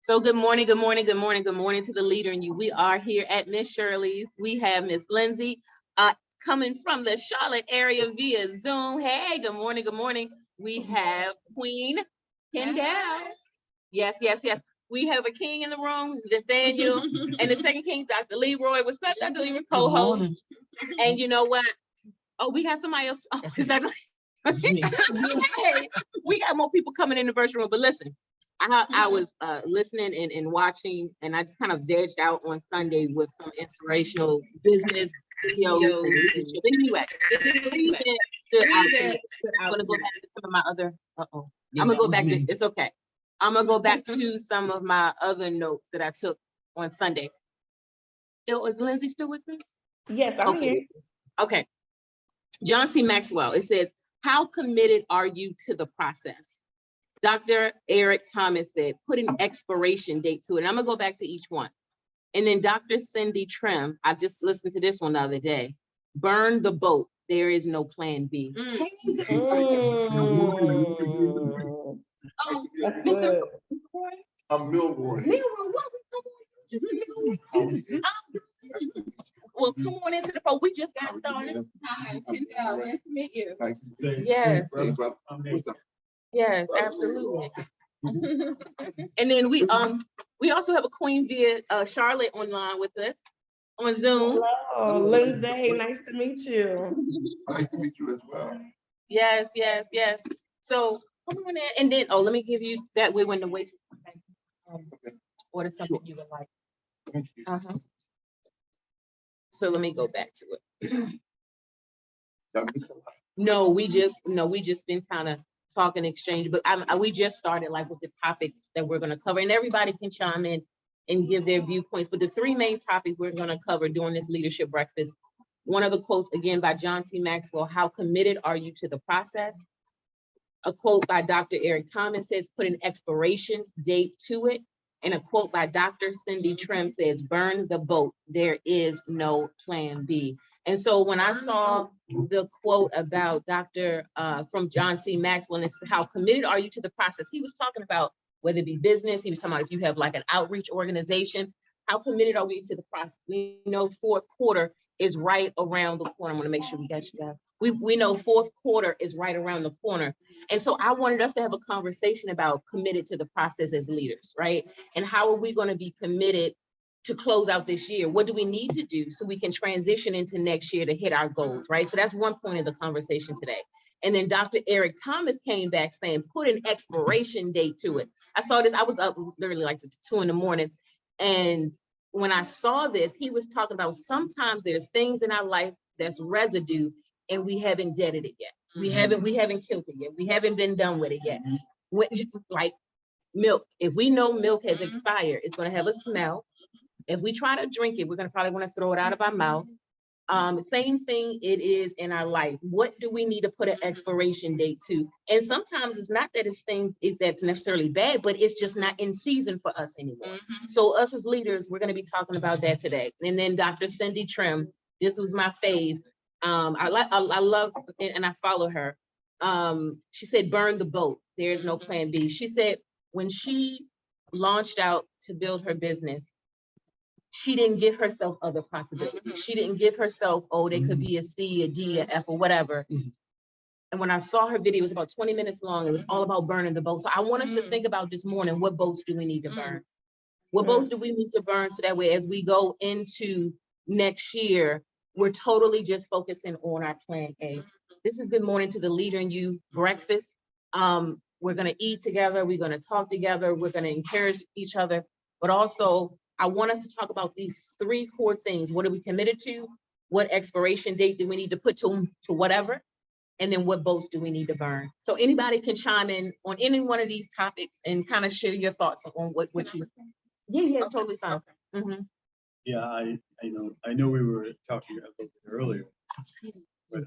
So good morning, good morning, good morning, good morning to the leader and you. We are here at Miss Shirley's. We have Miss Lindsay coming from the Charlotte area via Zoom. Hey, good morning, good morning. We have Queen Kendall. Yes, yes, yes. We have a king in the room, Nathaniel, and the second king, Dr. Leroy. What's up, Dr. Leroy, co-host? And you know what? Oh, we got somebody else. Oh, is that hey, we got more people coming in the virtual room, but listen. I was listening and watching, and I just kind of vegged out on Sunday with some inspirational business videos. Anyway, I'm gonna go back to some of my other. I'm gonna go back to. It's okay. I'm gonna go back to some of my other notes that I took on Sunday. Is Lindsay still with me? Yes, I'm here. Okay. John C. Maxwell. It says, "How committed are you to the process?" Dr. Eric Thomas said, put an expiration date to it. And I'm gonna go back to each one. And then Dr. Cindy Trim, I just listened to this one the other day. Burn the boat. There is no plan B. Mr. I'm Milroy. Well, come on into the phone. We just got started. Hi, nice to meet you. Yes. Yes, absolutely. And then we also have a queen via Charlotte online with us on Zoom. Hello, Lindsay. Nice to meet you. Nice to meet you as well. Yes, yes, yes. So come on in, and then let me give you that way when the waitress order something you would like. Thank you. So let me go back to it. No, we just been kind of talking exchange, but we just started like with the topics that we're going to cover, and everybody can chime in and give their viewpoints. But the three main topics we're going to cover during this leadership breakfast. One of the quotes again by John C. Maxwell: "How committed are you to the process?" A quote by Dr. Eric Thomas says, "Put an expiration date to it." And a quote by Dr. Cindy Trim says, "Burn the boat. There is no plan B." And so when I saw the quote about from John C. Maxwell, and it's how committed are you to the process? He was talking about whether it be business, he was talking about if you have like an outreach organization, how committed are we to the process? We know fourth quarter is right around the corner. I want to make sure we got you guys. We know fourth quarter is right around the corner. And so I wanted us to have a conversation about committed to the process as leaders, right? And how are we going to be committed to close out this year? What do we need to do so we can transition into next year to hit our goals, right? So that's one point of the conversation today. And then Dr. Eric Thomas came back saying, put an expiration date to it. I saw this, I was up literally like 2 in the morning. And when I saw this, he was talking about sometimes there's things in our life that's residue and we haven't deaded it yet. We haven't killed it yet. We haven't been done with it yet. Like milk, if we know milk has expired, it's going to have a smell. If we try to drink it, we're going to probably want to throw it out of our mouth. Same thing it is in our life. What do we need to put an expiration date to? And sometimes it's not that it's things that's necessarily bad, but it's just not in season for us anymore. So us as leaders, we're going to be talking about that today. And then Dr. Cindy Trim, this was my fave. I love and I follow her. She said, burn the boat. There's no plan B. She said when she launched out to build her business, she didn't give herself other possibilities. She didn't give herself, there could be a C, a D, a F, or whatever. And when I saw her video, it was about 20 minutes long. It was all about burning the boat. So I want us to think about this morning, what boats do we need to burn? What boats do we need to burn so that way as we go into next year, we're totally just focusing on our plan A. This is Good Morning to the Leader and You breakfast. We're going to eat together. We're going to talk together. We're going to encourage each other. But also, I want us to talk about these 3 core things. What are we committed to? What expiration date do we need to put to whatever? And then what boats do we need to burn? So anybody can chime in on any one of these topics and kind of share your thoughts on what you. Yeah, it's totally fine. Yeah, I know we were talking a little bit earlier, but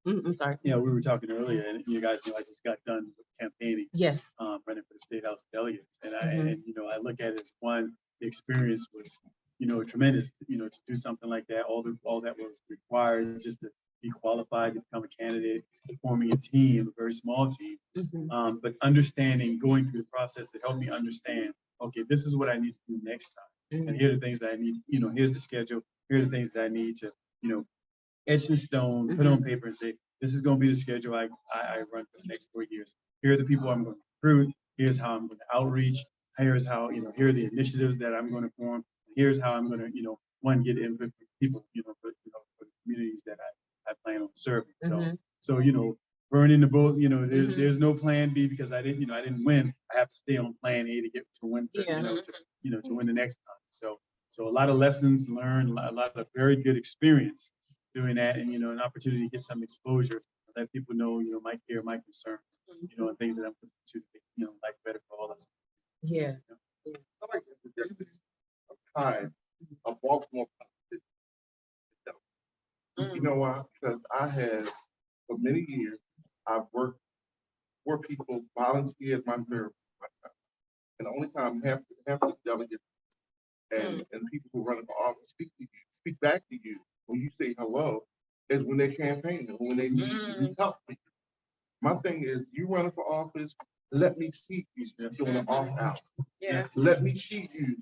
I'm sorry. yeah, we were talking earlier, and you guys know I just got done with campaigning. Yes. Running for the State House delegates, and I look at it as one, the experience was tremendous, to do something like that, all that was required just to be qualified to become a candidate, forming a team, a very small team. Mhm. But understanding, going through the process to help me understand, okay, this is what I need to do next time. And here are the things that I need, here's the schedule, here are the things that I need to, etch in stone, put on paper and say, this is going to be the schedule I run for the next 4 years. Here are the people I'm going to recruit. Here's how I'm going to outreach. Here's how, here are the initiatives that I'm going to form. Here's how I'm going to, one, get input from people, for the communities that I plan on serving. So, burning the boat, there's no plan B because I didn't win. I have to stay on plan A to get to win, to win the next time. So a lot of lessons learned, a lot of very good experience doing that, and an opportunity to get some exposure, let people know, my care, my concerns, and things that I'm putting to, like better for all of us. Yeah. I like to interject this. I'm tired of Baltimore politics. You know why? Because I have, for many years, I've worked for people, volunteered my service. And the only time half the delegates and people who run for office speak back to you when you say hello is when they're campaigning, when they need help. My thing is, you running for office, let me see you doing an off out. Yeah. Let me see you,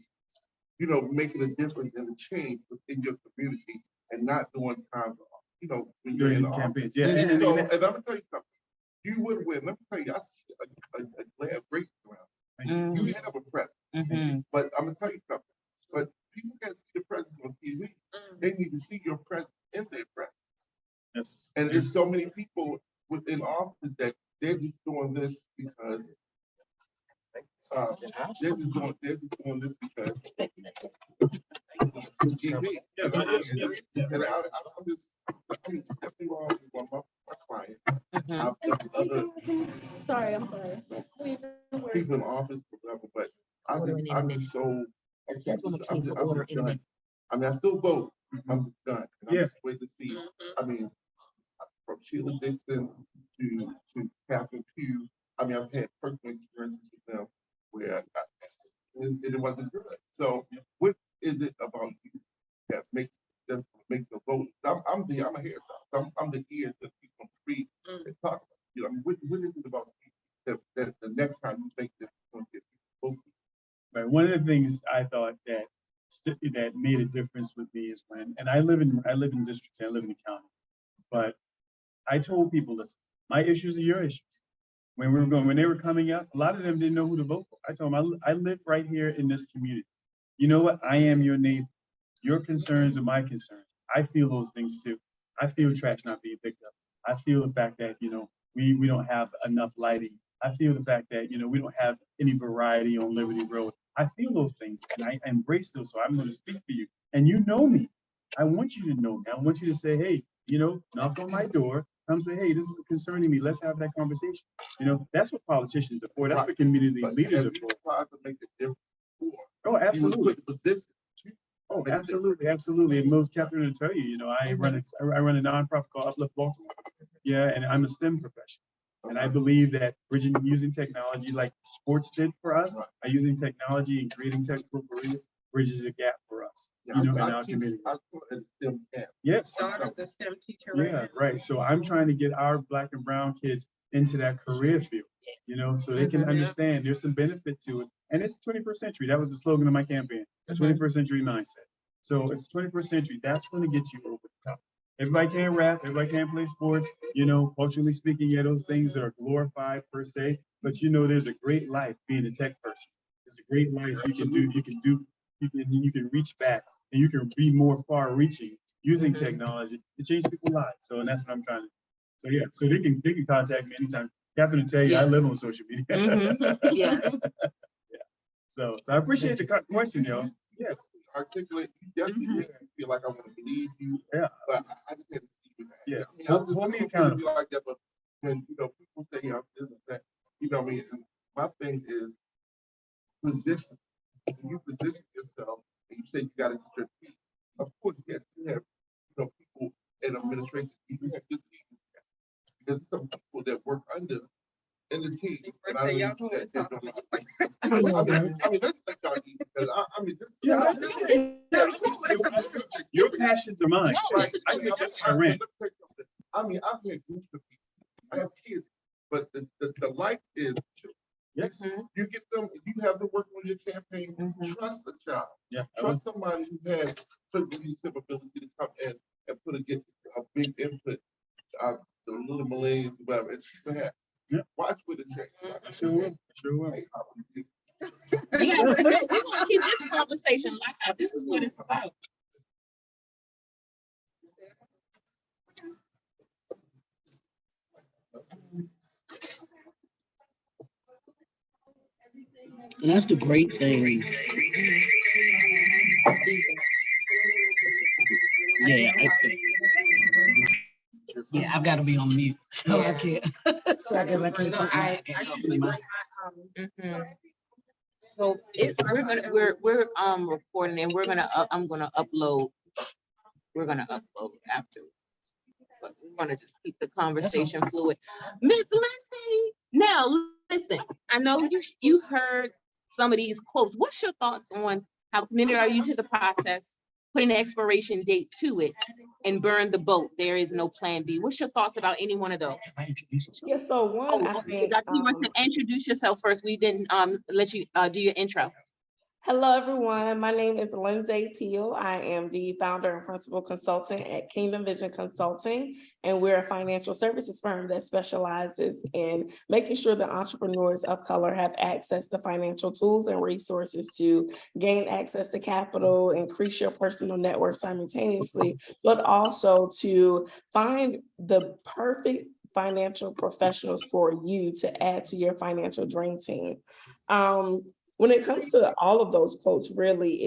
making a difference and a change within your community and not doing time, when you're in the campaigns. office. Yeah. And So, and I'm gonna tell you something. You would win. Let me tell you, I see a great around. You have a presence, but I'm gonna tell you something. But people can't see the presence on TV. They need to see your presence in their presence. Yes. And there's so many people within office that they're just doing this because they're just doing this because it's TV. And I'm just definitely wrong with my clients. I've done other I'm sorry. people in office, whatever, but I'm just so. That's when the kids order in a minute. I mean, I still vote. I'm just done. And I'm Yeah. just waiting to see. I mean, from Sheila Dixon to Catherine Pugh. I mean, I've had personal experiences with them where it wasn't good. So, what is it about you that makes them make the vote? I'm a hairstylist. I'm the ear that people read and talk about. I mean, what is it about you that the next time you think that you're going to get people? Right. One of the things I thought that made a difference with me is and I live in District 10, I live in the county, but I told people, listen, my issues are your issues. When they were coming up, a lot of them didn't know who to vote for. I told them, I live right here in this community. You know what? I am your neighbor. Your concerns are my concerns. I feel those things too. I feel trash not being picked up. I feel the fact that, we don't have enough lighting. I feel the fact that, we don't have any variety on Liberty Road. I feel those things and I embrace those. So I'm going to speak for you. And you know me. I want you to know me. I want you to say, hey, knock on my door. Come say, hey, this is concerning me. Let's have that conversation. That's what politicians are for. That's what community leaders are for. Tried to make a difference before. Oh, absolutely. Oh, Make a absolutely, absolutely. And most Catherine will tell you, I run a nonprofit called Uplift Baltimore. Yeah, and I'm a STEM professional. And I believe that using technology like sports did for us, by using technology and creating technical careers, bridges a gap for us, in our community. I taught at STEM camp. Yes. Daughter's a STEM teacher. Yeah, right. So I'm trying to get our Black and brown kids into that career field, so they can understand there's some benefit to it. And it's 21st century. That was the slogan of my campaign, the 21st century mindset. So it's 21st century. That's going to get you over the top. Everybody can't rap. Everybody can't play sports. Culturally speaking, those things are glorified per se. But there's a great life being a tech person. There's a great life you can reach back and you can be more far-reaching using technology to change people's lives. So, and that's what I'm trying to do. So yeah, so they can contact me anytime. Catherine will tell you I live on social media. Yes. Yeah. So I appreciate the question, yo. Yeah. Articulate. You definitely feel like I want to believe you. Yeah. But I just had to see you. Yeah. Hold me accountable. Like that, but when people say I'm this and that, I mean, my thing is position. When you position yourself and you say you got to get your team, of course, yes, you have people in administration. You have good teams. There's some people that work under in the team. And I mean, let's let y'all eat because I mean, this your passions are mine. right. I think that's my rant. I mean, I've had groups of people, I have kids, but the life is, Yes. you get them, you have them working on your campaign, trust the child. Yeah. Trust somebody who has certain leadership ability to come in and get a big input, the little Malays, whatever, it's super happy. Yeah. Watch with the change. Sure will. Sure will. Hey, how would you- Yes, we're gonna keep this conversation like that. This is what it's about. And that's the great thing. Yeah, yeah, I've got to be on mute. So I can't. So I guess I can't. So put my- I can't should open be my- like So we're recording and I'm gonna upload. We're gonna upload after. But we're gonna just keep the conversation fluid. Miss Lindsay, now listen, I know you heard some of these quotes. What's your thoughts on how committed are you to the process, putting an expiration date to it, and burn the boat? There is no plan B. What's your thoughts about any one of those? Yeah, so one, I think, You want to introduce yourself first. We didn't let you do your intro. hello, everyone. My name is Lindsay Peel. I am the founder and principal consultant at Kingdom Vision Consulting, and we're a financial services firm that specializes in making sure that entrepreneurs of color have access to financial tools and resources to gain access to capital, increase your personal net worth simultaneously, but also to find the perfect financial professionals for you to add to your financial dream team. When it comes to all of those quotes, really,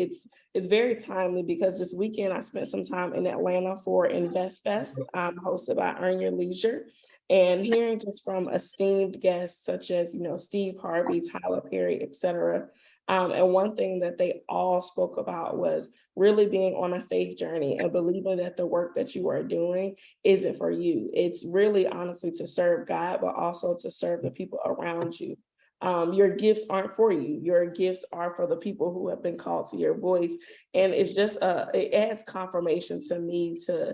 it's very timely because this weekend I spent some time in Atlanta for Invest Fest, hosted by Earn Your Leisure, and hearing just from esteemed guests such as Steve Harvey, Tyler Perry, etc. And one thing that they all spoke about was really being on a faith journey and believing that the work that you are doing isn't for you. It's really honestly to serve God, but also to serve the people around you. Your gifts aren't for you. Your gifts are for the people who have been called to your voice. And it's just, it adds confirmation to me to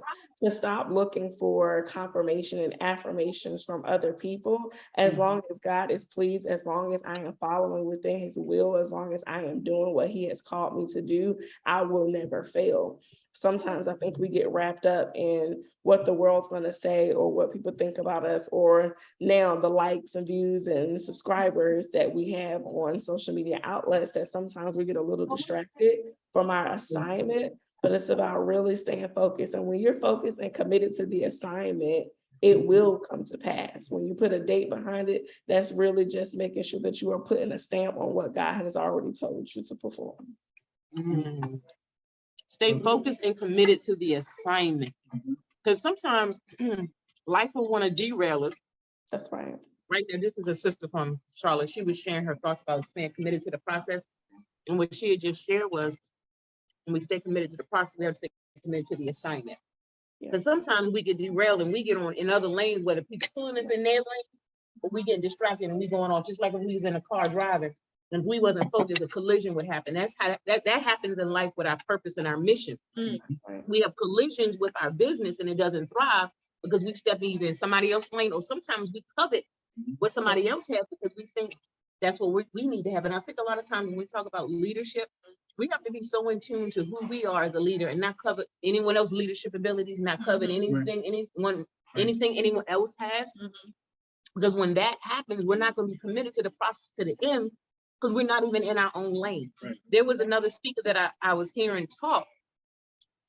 stop looking for confirmation and affirmations from other people. As long as God is pleased, as long as I am following within his will, as long as I am doing what he has called me to do, I will never fail. Sometimes I think we get wrapped up in what the world's going to say or what people think about us, or now the likes and views and subscribers that we have on social media outlets, that sometimes we get a little distracted from our assignment. But it's about really staying focused. And when you're focused and committed to the assignment, it will come to pass. When you put a date behind it, that's really just making sure that you are putting a stamp on what God has already told you to perform. Stay focused and committed to the assignment. Because sometimes life will want to derail us. That's right. Right there, this is a sister from Charlotte. She was sharing her thoughts about staying committed to the process. And what she had just shared was, when we stay committed to the process, we have to stay committed to the assignment. Because sometimes we get derailed and we get on in other lanes, whether people pulling us in their lane, or we get distracted and we going off, just like when we was in a car driving. And if we wasn't focused, a collision would happen. That's how that happens in life with our purpose and our mission. We have collisions with our business and it doesn't thrive because we step either in somebody else's lane, or sometimes we covet what somebody else has because we think that's what we need to have. And I think a lot of times when we talk about leadership, we have to be so in tune to who we are as a leader and not covet anyone else's leadership abilities, not covet anything anyone else has. Because when that happens, we're not going to be committed to the process to the end because we're not even in our own lane. There was another speaker that I was hearing talk,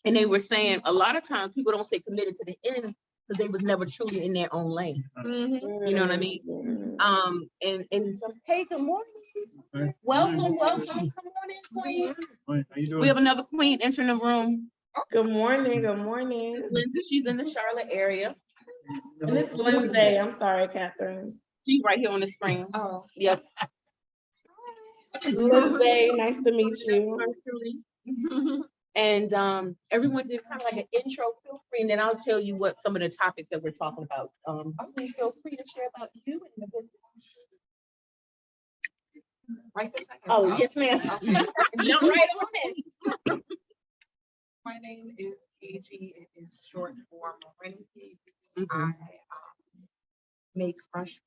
and they were saying a lot of times people don't stay committed to the end because they was never truly in their own lane. You know what I mean? And so, hey, good morning. Welcome. Come on in, Queen. How you doing? We have another Queen entering the room. Good morning. Good morning. Lindsay, she's in the Charlotte area. And it's Lindsay. I'm sorry, Catherine. She's right here on the screen. Oh, yep. Lindsay, nice to meet you. And everyone did kind of like an intro. Feel free, and then I'll tell you what some of the topics that we're talking about. Please feel free to share about you and the business. Right this second. Oh, yes, ma'am. Jump right on in. My name is KG. It is short for Moreni KG. Mhm. I make fresh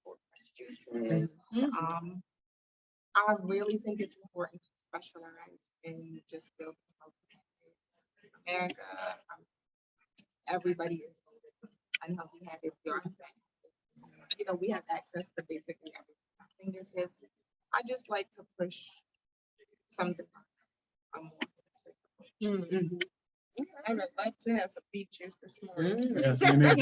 juices. I really think it's important to specialize in just building healthy habits. In America, everybody is loaded with unhealthy habits. You know, we have access to basically everything at our fingertips. I just like to push something. I'm more holistic. Mhm. I would love to have some beet juice this morning. Yeah, same here.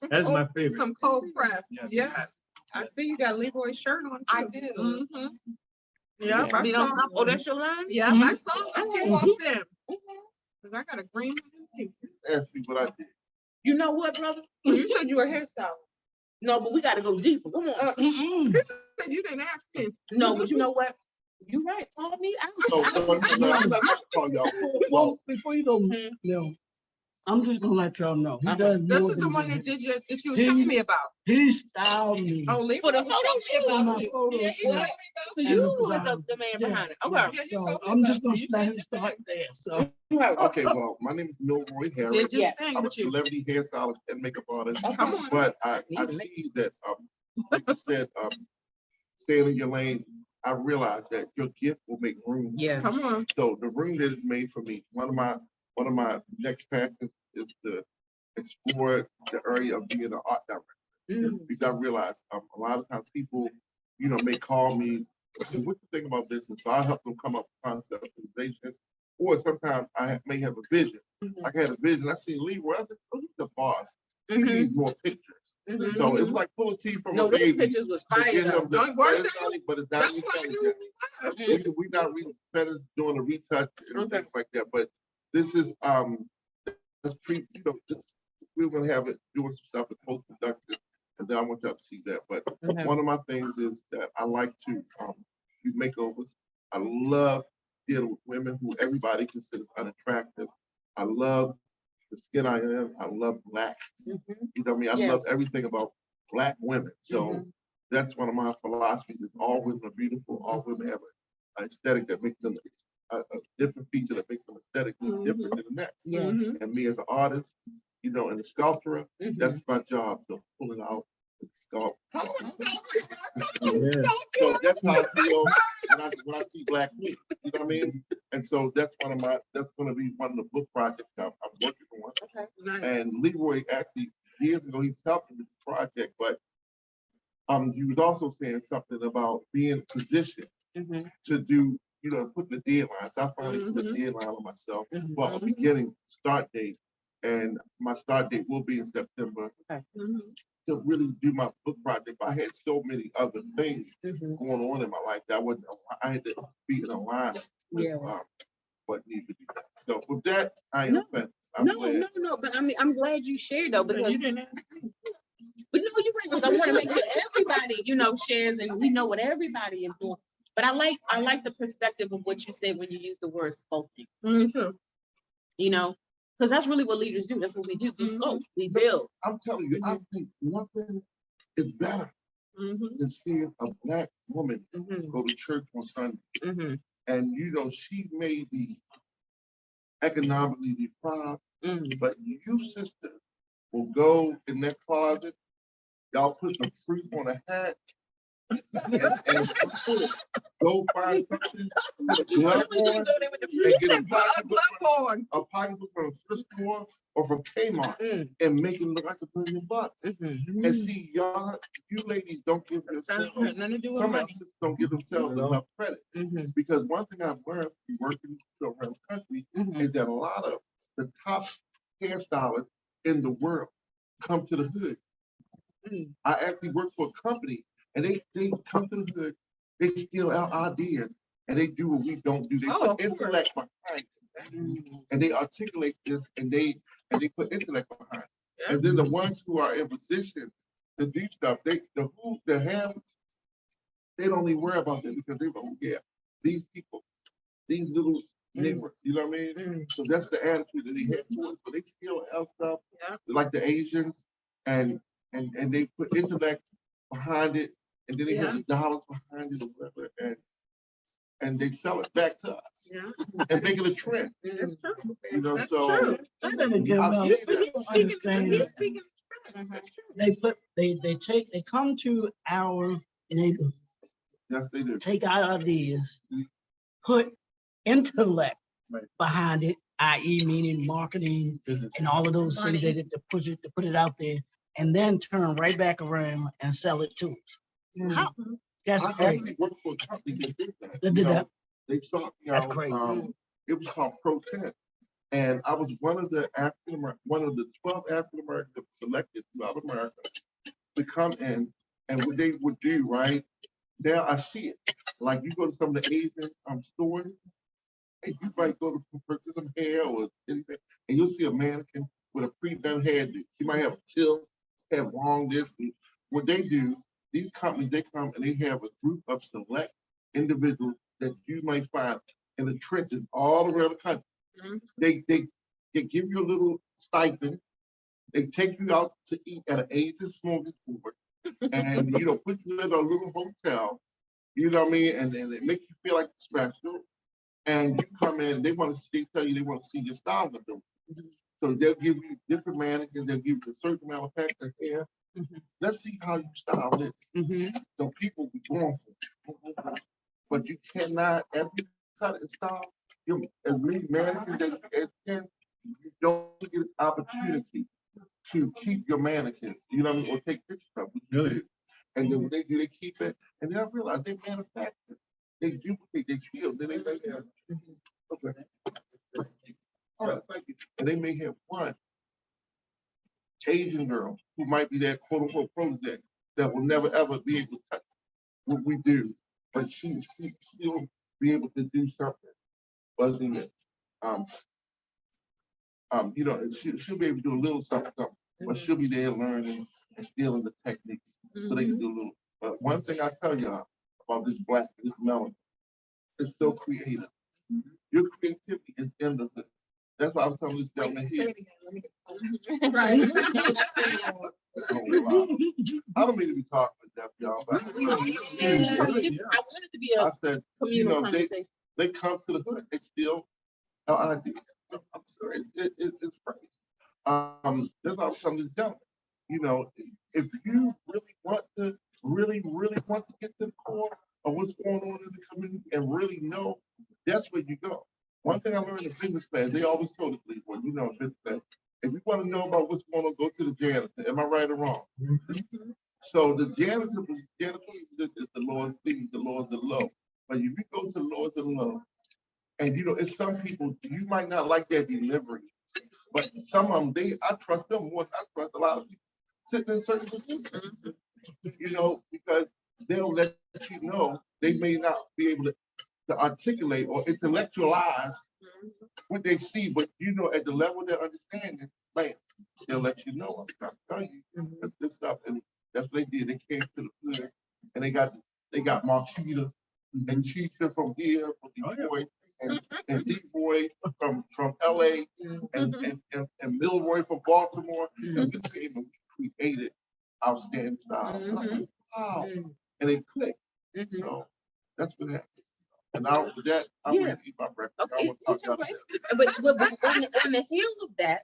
That's my favorite. Some cold press. Yeah. Yeah. I see you got Leroy's shirt on. I do. Yeah, I Be saw. on top. Oh, that's your line? Yeah, I saw that you walked in. Cause I got a green one too. Ask me what I did. You know what, brother? You said you were a hairstylist. No, but we gotta go deeper. Come on. This said you didn't ask me. No, but you know what? You right. Call me out. So, no, I'm not calling y'all. Well, before you go, Mhm. no, I'm just gonna let y'all know. He does This more is the than one that. that you was telling me about. He styled me. Oh, Leroy. For the photo For my shoot. photo Yeah, shoot. What? So And you the was design. the man Yeah, behind it. yeah. Okay. Yeah, you So told me I'm about just gonna it. You let said him start there, so. Okay, well, my name is Milroy Harris. Did you Yeah. sing I'm a with you? celebrity hairstylist and makeup artist. Come on. But I Need to make- see that, like you said, staying in your lane, I realize that your gift will make room. Yeah. Come on. So the room that is made for me, one of my next passions is to explore the area of being an art director. Mhm. Because I realize a lot of times people, may call me, say, what you think about this? And so I help them come up with conceptualizations. Or sometimes I may have a vision. Mhm. Like I had a vision, I see Leroy, I said, oh, he's the boss. He Mhm. needs more pictures. Mhm. So it was like pull a teeth from No, a those baby. pictures was to fire get though. him the- Don't but work it's that- not- but it's not That's why intelligent. Mhm. We not really finished doing a retouch and Okay. things like that, but this is, this, we're gonna have it doing some stuff in post-production, and then I want y'all to see that, but Okay. one of my things is that I like to, do makeovers. I love dealing with women who everybody considers unattractive. I love the skin I am, I love Black, Mhm. you know what I mean? I love Yes. everything about Black women, so Mhm. that's one of my philosophies, is all women are beautiful, all women have an aesthetic that makes them, a different feature that makes them aesthetically different than the next. Yes. And me as an artist, and a sculptor, Mhm. that's my job, to pull it out and sculpt. Yeah. So that's how I feel when I see Black men, you know what I mean? And so that's gonna be one of the book projects I'm working on. Okay. Nice. And Leroy actually, years ago, he was helping with the project, but he was also saying something about being positioned Mhm. to do, putting the deadlines. I finally put a deadline on myself, well, a beginning start date, and my start date will be in September to really do my book project. I had so many other things Mhm. going on in my life that I had to be in alignment with Yeah. what needed to be done. So with that, I am No. finished. I'm No, glad. no, but I mean, I'm glad you shared though, because, You didn't ask me. but no, you're right, because I want to make sure everybody, shares and we know what everybody is doing. But I like the perspective of what you said when you use the word sculpting, because that's really what leaders do. That's what we do. We sculpt, we build. I'm telling you, I think nothing is better than seeing a Black woman Mhm. go to church on Sunday. Mhm. And she may be economically deprived, Mhm. but you, sister, will go in that closet, y'all put some fruit on a hat, and go find something, put a glove on, and get a pocketbook from a thrift store or from Kmart, Mm. and make it look like $1 million. Mhm. And see, you ladies don't give yourselves, Nothing to do with some of money. our sisters don't give themselves enough credit. Mhm. Because one thing I've learned from working around the country Mhm. is that a lot of the top hairstylists in the world come to the hood. Mm. I actually work for a company, and they come to the hood, they steal our ideas, and they do what we don't do. They Oh, put of course. intellect behind it, Mhm. and they articulate this, and they put intellect behind it. Yeah. And then the ones who are in position to do stuff, the hams, they don't even worry about that, because they don't care. These people, these little neighbors, you know what I mean? Mhm. So that's the attitude that they have towards, but they still have stuff, Yeah. like the Asians, and they put intellect behind it, and then they have the dollars behind it or whatever, and they sell it back to us Yeah. and make it a trend. That's true. You know, That's so true. I gotta give I've them, seen that. understand He's that speaking. That's true. they come to our neighborhood, Yes, they do. take our ideas, put intellect Right. behind it, i.e. meaning marketing Business. and all of those things that to push it, to put it out there, and then turn right back around and sell it to us. How? That's I crazy. actually worked for a company that did that. That You did know, that. They sought me That's out. crazy. It was called Pro 10. And I was one of the 12 African Americans that were selected throughout America to come in. And what they would do, right? Now I see it. Like you go to some of the Asian stores, and you might go to purchase some hair or anything, and you'll see a mannequin with a pre-done hairdo. You might have a tilt, have long this. And what they do, these companies, they come and they have a group of select individuals that you might find in the trenches all around the country. Mhm. They give you a little stipend. They take you out to eat at an Asian smorgasbord, and put you in a little hotel. You know what I mean? And then they make you feel like special. And you come in, they tell you they want to see your style of them. So they'll give you different mannequins, they'll give you a certain amount of pack of hair. Mhm. Let's see how you style this. Mhm. So people be going for it. But you cannot, after you cut it and style, as many mannequins as you can, you don't get an opportunity to keep your mannequins, you know what I mean, or take pictures of them. Really? And then what they do, they keep it, and then I realize they manufacture, they duplicate, they steal, then they may have, okay. All right, thank you. And they may have one Asian girl who might be that quote unquote project that will never ever be able to touch what we do, but she'll be able to do something. Buzzing it. And she'll be able to do a little something, but she'll be there learning and stealing the techniques so they can do a little. But one thing I tell y'all about this melon, it's so creative. Your creativity is in the hood. That's why I was telling this gentleman here. Right. Oh, wow. I don't mean to be talking with Jeff, y'all, but I wanted to be I a said, communal conversation. they come to the hood, they steal our ideas. I'm sorry, it's crazy. That's why I was telling this gentleman. If you really want to get to the core of what's going on in the community and really know, that's where you go. One thing I learned in business class, they always told us, in business class, if you want to know about what's going on, go to the janitor. Am I right or wrong? Mhm. So the janitor is the Lord's thing, the Lord's the low. But if you go to the Lord's the low, and it's some people, you might not like their delivery, but some of them, I trust them more than I trust a lot of people sitting in certain positions, because they'll let you know they may not be able to articulate or intellectualize what they see, but at the level of their understanding, man, they'll let you know. I'm trying to tell you, that's good stuff. And that's what they did. They came to the hood and they got Marquita and Chicha from here, from Detroit, and D-Boy from LA, and Milroy from Baltimore. And we came and we created outstanding style. And I'm like, wow. And they clicked. So that's what happened. And now with that, I'm ready to eat my breakfast. I Okay. want to talk about that. But on the heel of that,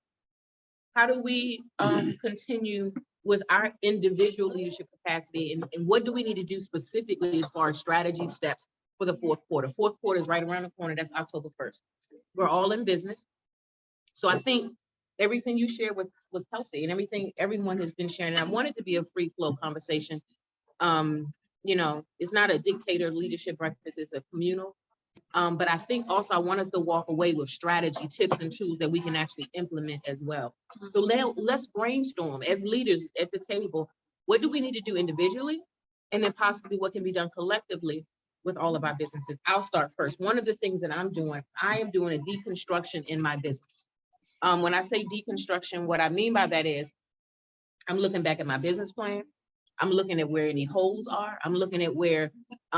how do we continue with our individual leadership capacity, and what do we need to do specifically as far as strategy steps for the fourth quarter? Fourth quarter is right around the corner. That's October 1st. We're all in business. So I think everything you shared was healthy, and everyone has been sharing. And I want it to be a free flow conversation. It's not a dictator leadership breakfast, it's a communal. But I think also I want us to walk away with strategy, tips, and tools that we can actually implement as well. So let's brainstorm as leaders at the table. What do we need to do individually? And then possibly what can be done collectively with all of our businesses. I'll start first. One of the things that I am doing a deconstruction in my business. When I say deconstruction, what I mean by that is I'm looking back at my business plan. I'm looking at where any holes are. I'm looking at where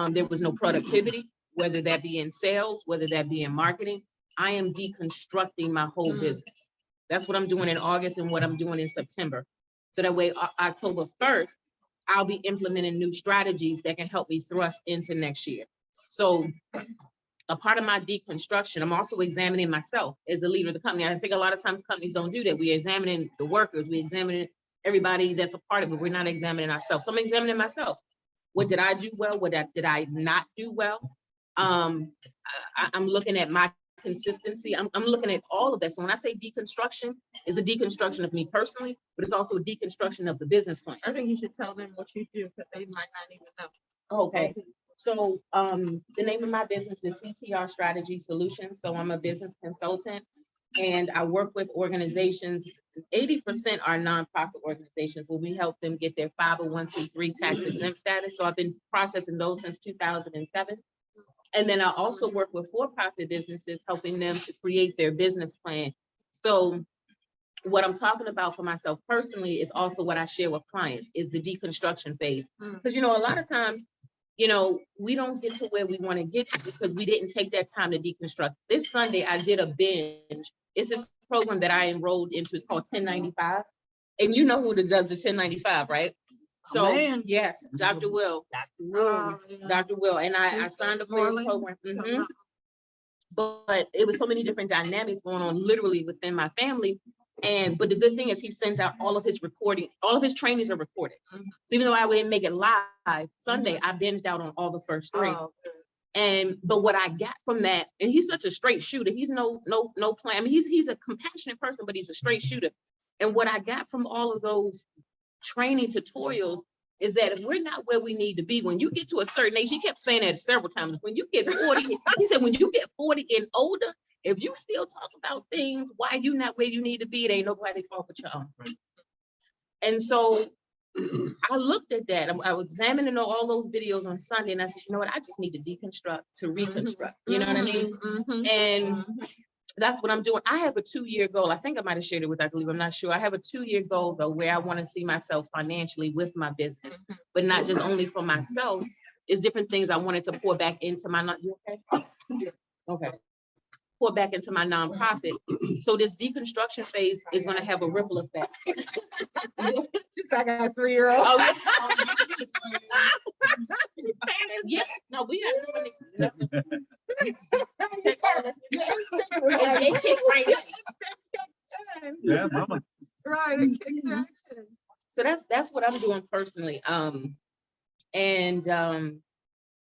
there was no productivity, whether that be in sales, whether that be in marketing. I am deconstructing my whole business. That's what I'm doing in August and what I'm doing in September. So that way, October 1st, I'll be implementing new strategies that can help me thrust into next year. So a part of my deconstruction, I'm also examining myself as the leader of the company. I think a lot of times companies don't do that. We're examining the workers, we're examining everybody that's a part of it. We're not examining ourselves. So I'm examining myself. What did I do well? What did I not do well? I'm looking at my consistency. I'm looking at all of that. So when I say deconstruction, it's a deconstruction of me personally, but it's also a deconstruction of the business plan. I think you should tell them what you do, because they might not even know. Okay, so the name of my business is CTR Strategy Solutions. So I'm a business consultant and I work with organizations. 80% are nonprofit organizations where we help them get their 501c3 tax exempt status. So I've been processing those since 2007. And then I also work with for-profit businesses, helping them to create their business plan. So what I'm talking about for myself personally is also what I share with clients is the deconstruction phase. Because, you know, a lot of times, you know, we don't get to where we want to get to because we didn't take that time to deconstruct. This Sunday, I did a binge. It's this program that I enrolled into. It's called 1095. And you know who does the 1095, right? So, Man. yes, Dr. Will. Dr. Roland. Dr. Will. And I He's signed up for his Roland. program. Mhm. But it was so many different dynamics going on literally within my family. But the good thing is he sends out all of his recording, all of his trainings are recorded. So even though I didn't make it live Sunday, I binged out on all the first three. Oh, But what I got from that, and he's such a straight shooter, he's no plan. I mean, he's a compassionate person, but he's a straight shooter. And what I got from all of those training tutorials is that if we're not where we need to be, when you get to a certain age, he kept saying that several times, when you get 40, he said, when you get 40 and older, if you still talk about things, why you not where you need to be, it ain't nobody's fault but your own. And so I looked at that. I was examining all those videos on Sunday and I said, you know what, I just need to deconstruct to reconstruct. You know what I mean? And that's what I'm doing. I have a 2-year goal. I think I might have shared it with Dr. Lee, I'm not sure. I have a 2-year goal though, where I want to see myself financially with my business, but not just only for myself. It's different things I wanted to pour back into my, you okay? Okay. Pour back into my nonprofit. So this deconstruction phase is going to have a ripple effect. Just like I got a 3-year-old. Oh, yeah. No, we have to. They kick right in. Yeah, mama. Right, it kicks right in. So that's what I'm doing personally. I'm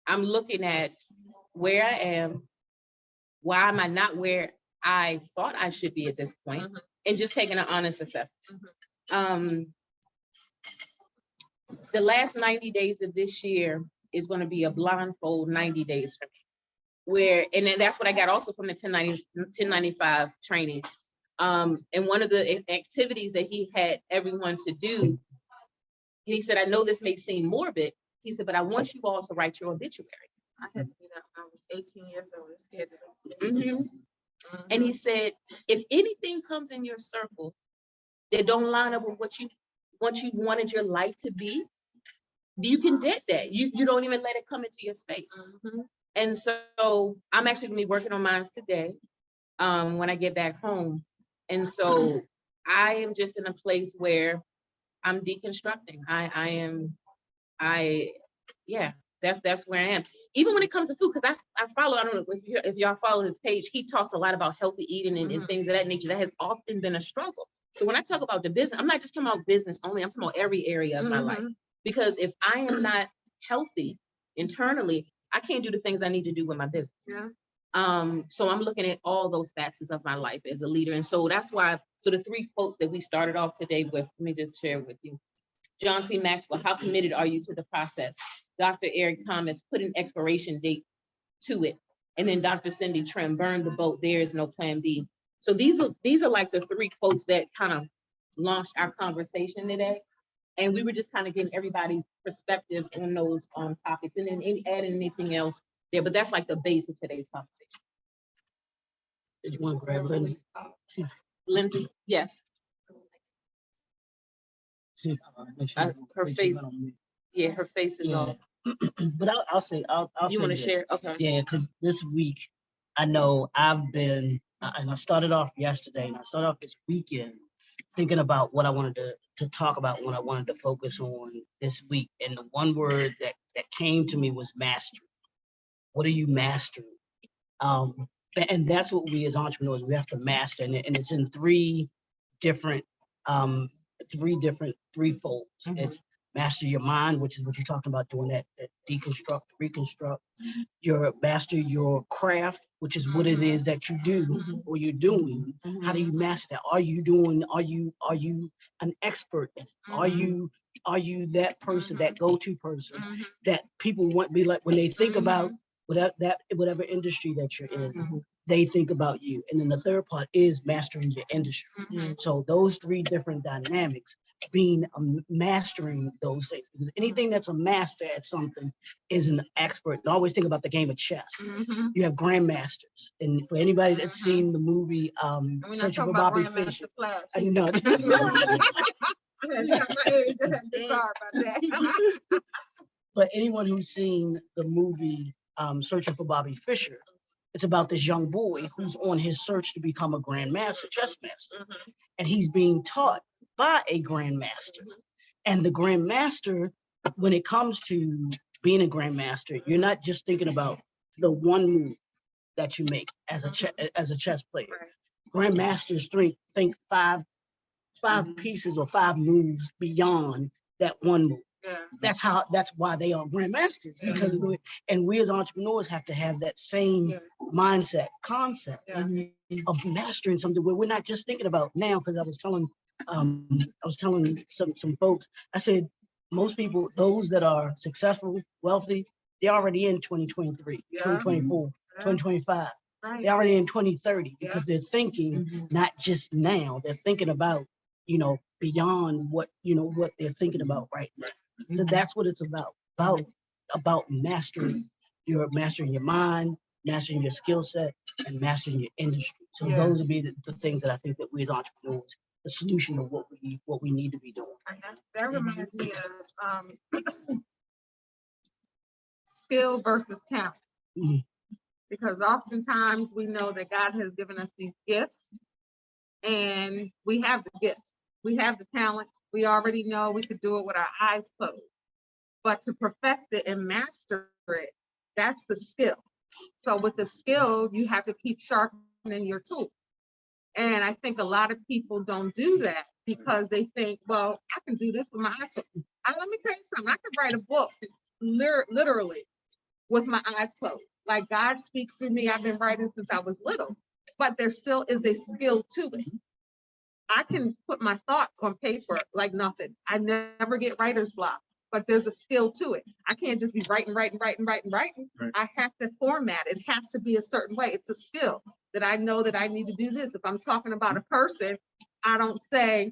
looking at where I am. Why am I not where I thought I should be at this point? And just taking an honest assessment. The last 90 days of this year is going to be a blindfold 90 days for me. And then that's what I got also from the 1095 training. And one of the activities that he had everyone to do, he said, I know this may seem morbid. He said, but I want you all to write your obituary. I had to do that when I was 18 years old and scared to death. And he said, if anything comes in your circle that don't line up with what you wanted your life to be, you can dead that. You don't even let it come into your space. And so I'm actually gonna be working on mine today when I get back home. And so I am just in a place where I'm deconstructing. That's where I am. Even when it comes to food, because I follow, I don't know if y'all follow his page, he talks a lot about healthy eating and things of that nature. That has often been a struggle. So when I talk about the business, I'm not just talking about business only, I'm talking about every area of my life. Because if I am not healthy internally, I can't do the things I need to do with my business. So I'm looking at all those facets of my life as a leader. And so that's why, so the 3 quotes that we started off today with, let me just share with you. John C. Maxwell, how committed are you to the process? Dr. Eric Thomas, put an expiration date to it. And then Dr. Cindy Trim, burn the boat, there is no plan B. So these are like the 3 quotes that kind of launched our conversation today. And we were just kind of getting everybody's perspectives on those topics and then adding anything else there. But that's like the base of today's conversation. Did you want to grab Lindsay? Lindsay, yes. Her face, yeah, her face is off. But I'll say, I'll You say want to this. share? Okay. Yeah, because this week, I know I've been, and I started off yesterday, and I started off this weekend thinking about what I wanted to talk about, what I wanted to focus on this week. And the one word that came to me was mastery. What are you mastering? And that's what we as entrepreneurs, we have to master. And it's in three threefolds. It's master your mind, which is what you're talking about, doing that deconstruct, reconstruct. Your master your craft, which is what it is that you do or you're doing. How do you master that? Are you an expert in it? Are you that person, that go-to person that people want to be like when they think about whatever industry that you're in, they think about you. And then the third part is mastering your industry. So those three different dynamics, being mastering those things, because anything that's a master at something is an expert. And always think about the game of chess. You have grandmasters, and for anybody that's seen the movie Searching for Bobby Fischer, I know. But anyone who's seen the movie Searching for Bobby Fischer, it's about this young boy who's on his search to become a grandmaster, chess master, and he's being taught by a grandmaster. And the grandmaster, when it comes to being a grandmaster, you're not just thinking about the one move that you make as a chess player. Grandmasters think five pieces or five moves beyond that one move. That's why they are grandmasters, because and we as entrepreneurs have to have that same mindset, concept of mastering something where we're not just thinking about now. Because I was telling some folks, I said, most people, those that are successful, wealthy, they're already in 2023, 2024, 2025. They're already in 2030 because they're thinking not just now, they're thinking about, beyond what they're thinking about right now. So that's what it's about mastering your mind, mastering your skill set, and mastering your industry. So those would be the things that I think that we as entrepreneurs, the solution of what we need to be doing. That reminds me of skill versus talent. Because oftentimes we know that God has given us these gifts, and we have the gifts, we have the talent, we already know we could do it with our eyes closed. But to perfect it and master it, that's the skill. So with the skill, you have to keep sharpening your tool. And I think a lot of people don't do that because they think, well, I can do this with my eyes closed. Let me tell you something, I could write a book literally with my eyes closed. Like God speaks through me. I've been writing since I was little, but there still is a skill to it. I can put my thoughts on paper like nothing. I never get writer's block, but there's a skill to it. I can't just be writing. Right. I have to format it. It has to be a certain way. It's a skill that I know that I need to do this. If I'm talking about a person, I don't say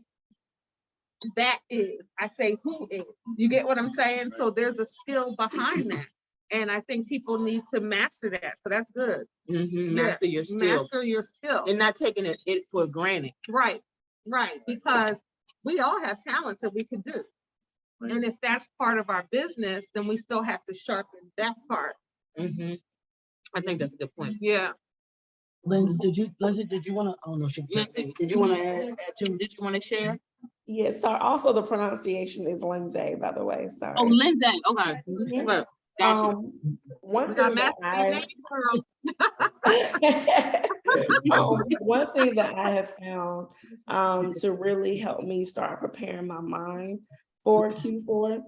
that is, I say who is. You get what I'm saying? So there's a skill behind that. And I think people need to master that. So that's good. Master your skill. Master your skill. And not taking it for granted. Right. Because we all have talents that we can do. And if that's part of our business, then we still have to sharpen that part. I think that's a good point. Yeah. Lindsay, did you want to? Oh no, did you want to add to? Did you want to share? Yes, so also the pronunciation is Lindsay, by the way. Sorry. Oh, Lindsay. Okay. Good. Gotcha. One thing that one thing that I have found to really help me start preparing my mind for Q4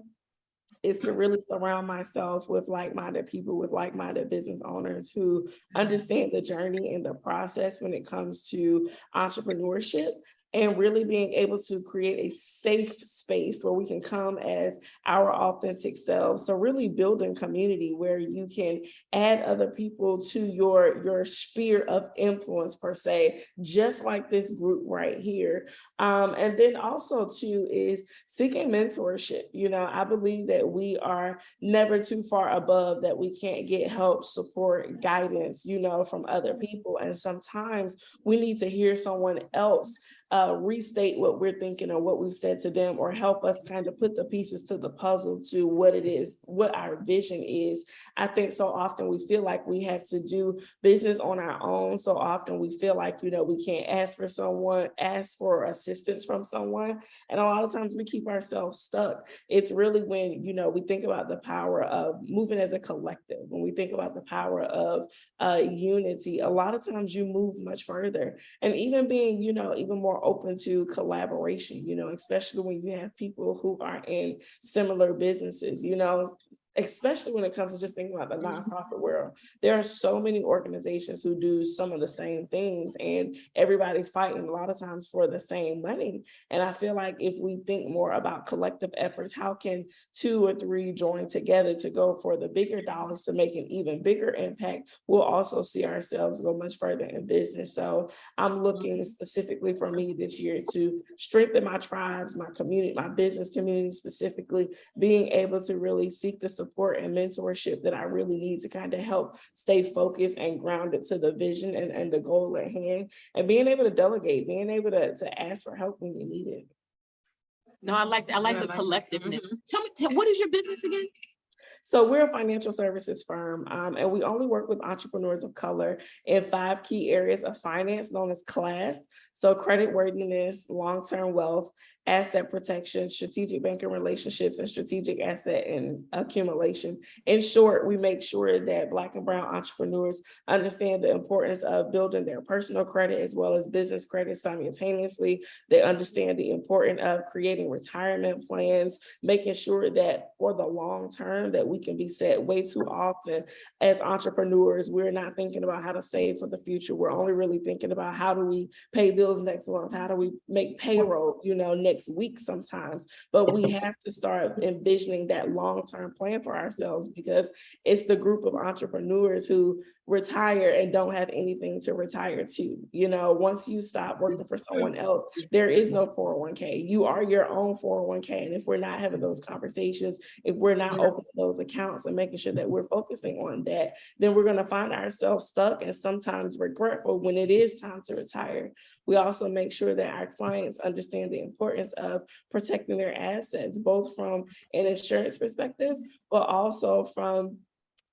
is to really surround myself with like-minded people, with like-minded business owners who understand the journey and the process when it comes to entrepreneurship, and really being able to create a safe space where we can come as our authentic selves. So really building community where you can add other people to your sphere of influence per se, just like this group right here. And then also too is seeking mentorship. I believe that we are never too far above that we can't get help, support, guidance, from other people. And sometimes we need to hear someone else restate what we're thinking or what we've said to them, or help us kind of put the pieces to the puzzle to what it is, what our vision is. I think so often we feel like we have to do business on our own. So often we feel like, we can't ask for assistance from someone. And a lot of times we keep ourselves stuck. It's really when, we think about the power of moving as a collective, when we think about the power of unity, a lot of times you move much further. And even being, even more open to collaboration, especially when you have people who are in similar businesses, especially when it comes to just thinking about the nonprofit world. There are so many organizations who do some of the same things, and everybody's fighting a lot of times for the same money. And I feel like if we think more about collective efforts, how can 2 or 3 join together to go for the bigger dollars to make an even bigger impact, we'll also see ourselves go much further in business. So I'm looking specifically for me this year to strengthen my tribes, my community, my business community specifically, being able to really seek the support and mentorship that I really need to kind of help stay focused and grounded to the vision and the goal at hand, and being able to delegate, being able to ask for help when you need it. No, I like the collectiveness. Tell me, what is your business again? So we're a financial services firm, and we only work with entrepreneurs of color in 5 key areas of finance known as CLASS. So creditworthiness, long-term wealth, asset protection, strategic banking relationships, and strategic asset and accumulation. In short, we make sure that Black and brown entrepreneurs understand the importance of building their personal credit as well as business credit simultaneously. They understand the importance of creating retirement plans, making sure that for the long term that we can be set. Way too often as entrepreneurs, we're not thinking about how to save for the future. We're only really thinking about how do we pay bills next month? How do we make payroll, next week sometimes? But we have to start envisioning that long-term plan for ourselves, because it's the group of entrepreneurs who retire and don't have anything to retire to. Once you stop working for someone else, there is no 401k. You are your own 401k. And if we're not having those conversations, if we're not opening those accounts and making sure that we're focusing on that, then we're going to find ourselves stuck and sometimes regretful when it is time to retire. We also make sure that our clients understand the importance of protecting their assets, both from an insurance perspective, but also from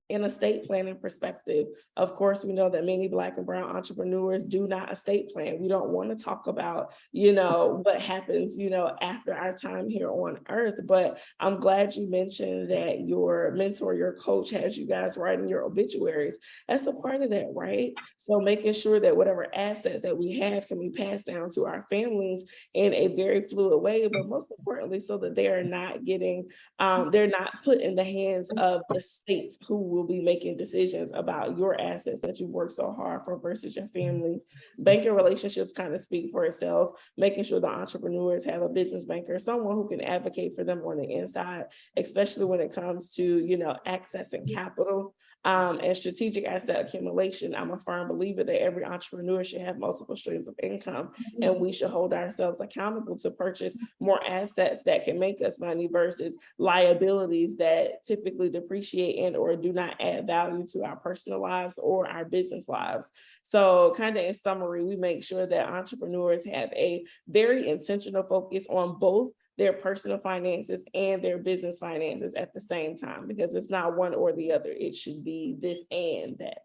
an estate planning perspective. Of course, we know that many Black and brown entrepreneurs do not estate plan. We don't want to talk about, what happens, after our time here on earth. But I'm glad you mentioned that your mentor, your coach, has you guys writing your obituaries. That's a part of that, right? So making sure that whatever assets that we have can be passed down to our families in a very fluid way, but most importantly, so that they are not getting, they're not put in the hands of the state, who will be making decisions about your assets that you've worked so hard for versus your family. Banking relationships kind of speak for itself, making sure the entrepreneurs have a business banker, someone who can advocate for them on the inside, especially when it comes to, accessing capital and strategic asset accumulation. I'm a firm believer that every entrepreneur should have multiple streams of income, and we should hold ourselves accountable to purchase more assets that can make us money versus liabilities that typically depreciate and or do not add value to our personal lives or our business lives. So kind of in summary, we make sure that entrepreneurs have a very intentional focus on both their personal finances and their business finances at the same time, because it's not one or the other. It should be this and that.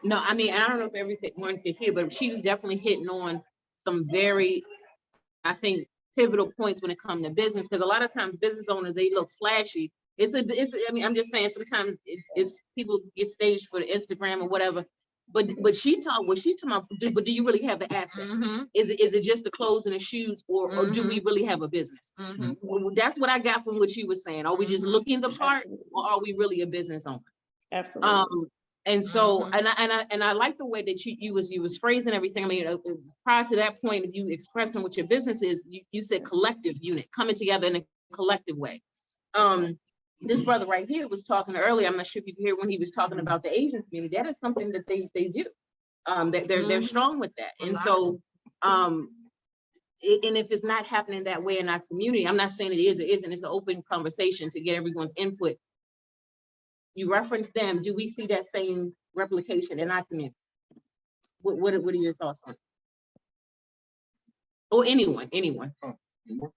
No, I mean, I don't know if everyone could hear, but she was definitely hitting on some very, I think, pivotal points when it comes to business, because a lot of times business owners, they look flashy. I mean, I'm just saying sometimes it's people get staged for the Instagram or whatever. But what she's talking about, but do you really have the assets? Is it just the clothes and the shoes, or do we really have a business? Well, that's what I got from what you were saying. Are we just looking the part, or are we really a business owner? Absolutely. And so, and I like the way that you was phrasing everything. I mean, prior to that point of you expressing what your business is, you said collective unit, coming together in a collective way. This brother right here was talking earlier. I'm not sure if you could hear when he was talking about the Asian community. That is something that they do. They're strong with that. And so, and if it's not happening that way in our community, I'm not saying it is, it isn't. It's an open conversation to get everyone's input. You reference them. Do we see that same replication in our community? What are your thoughts on it? Or anyone. You want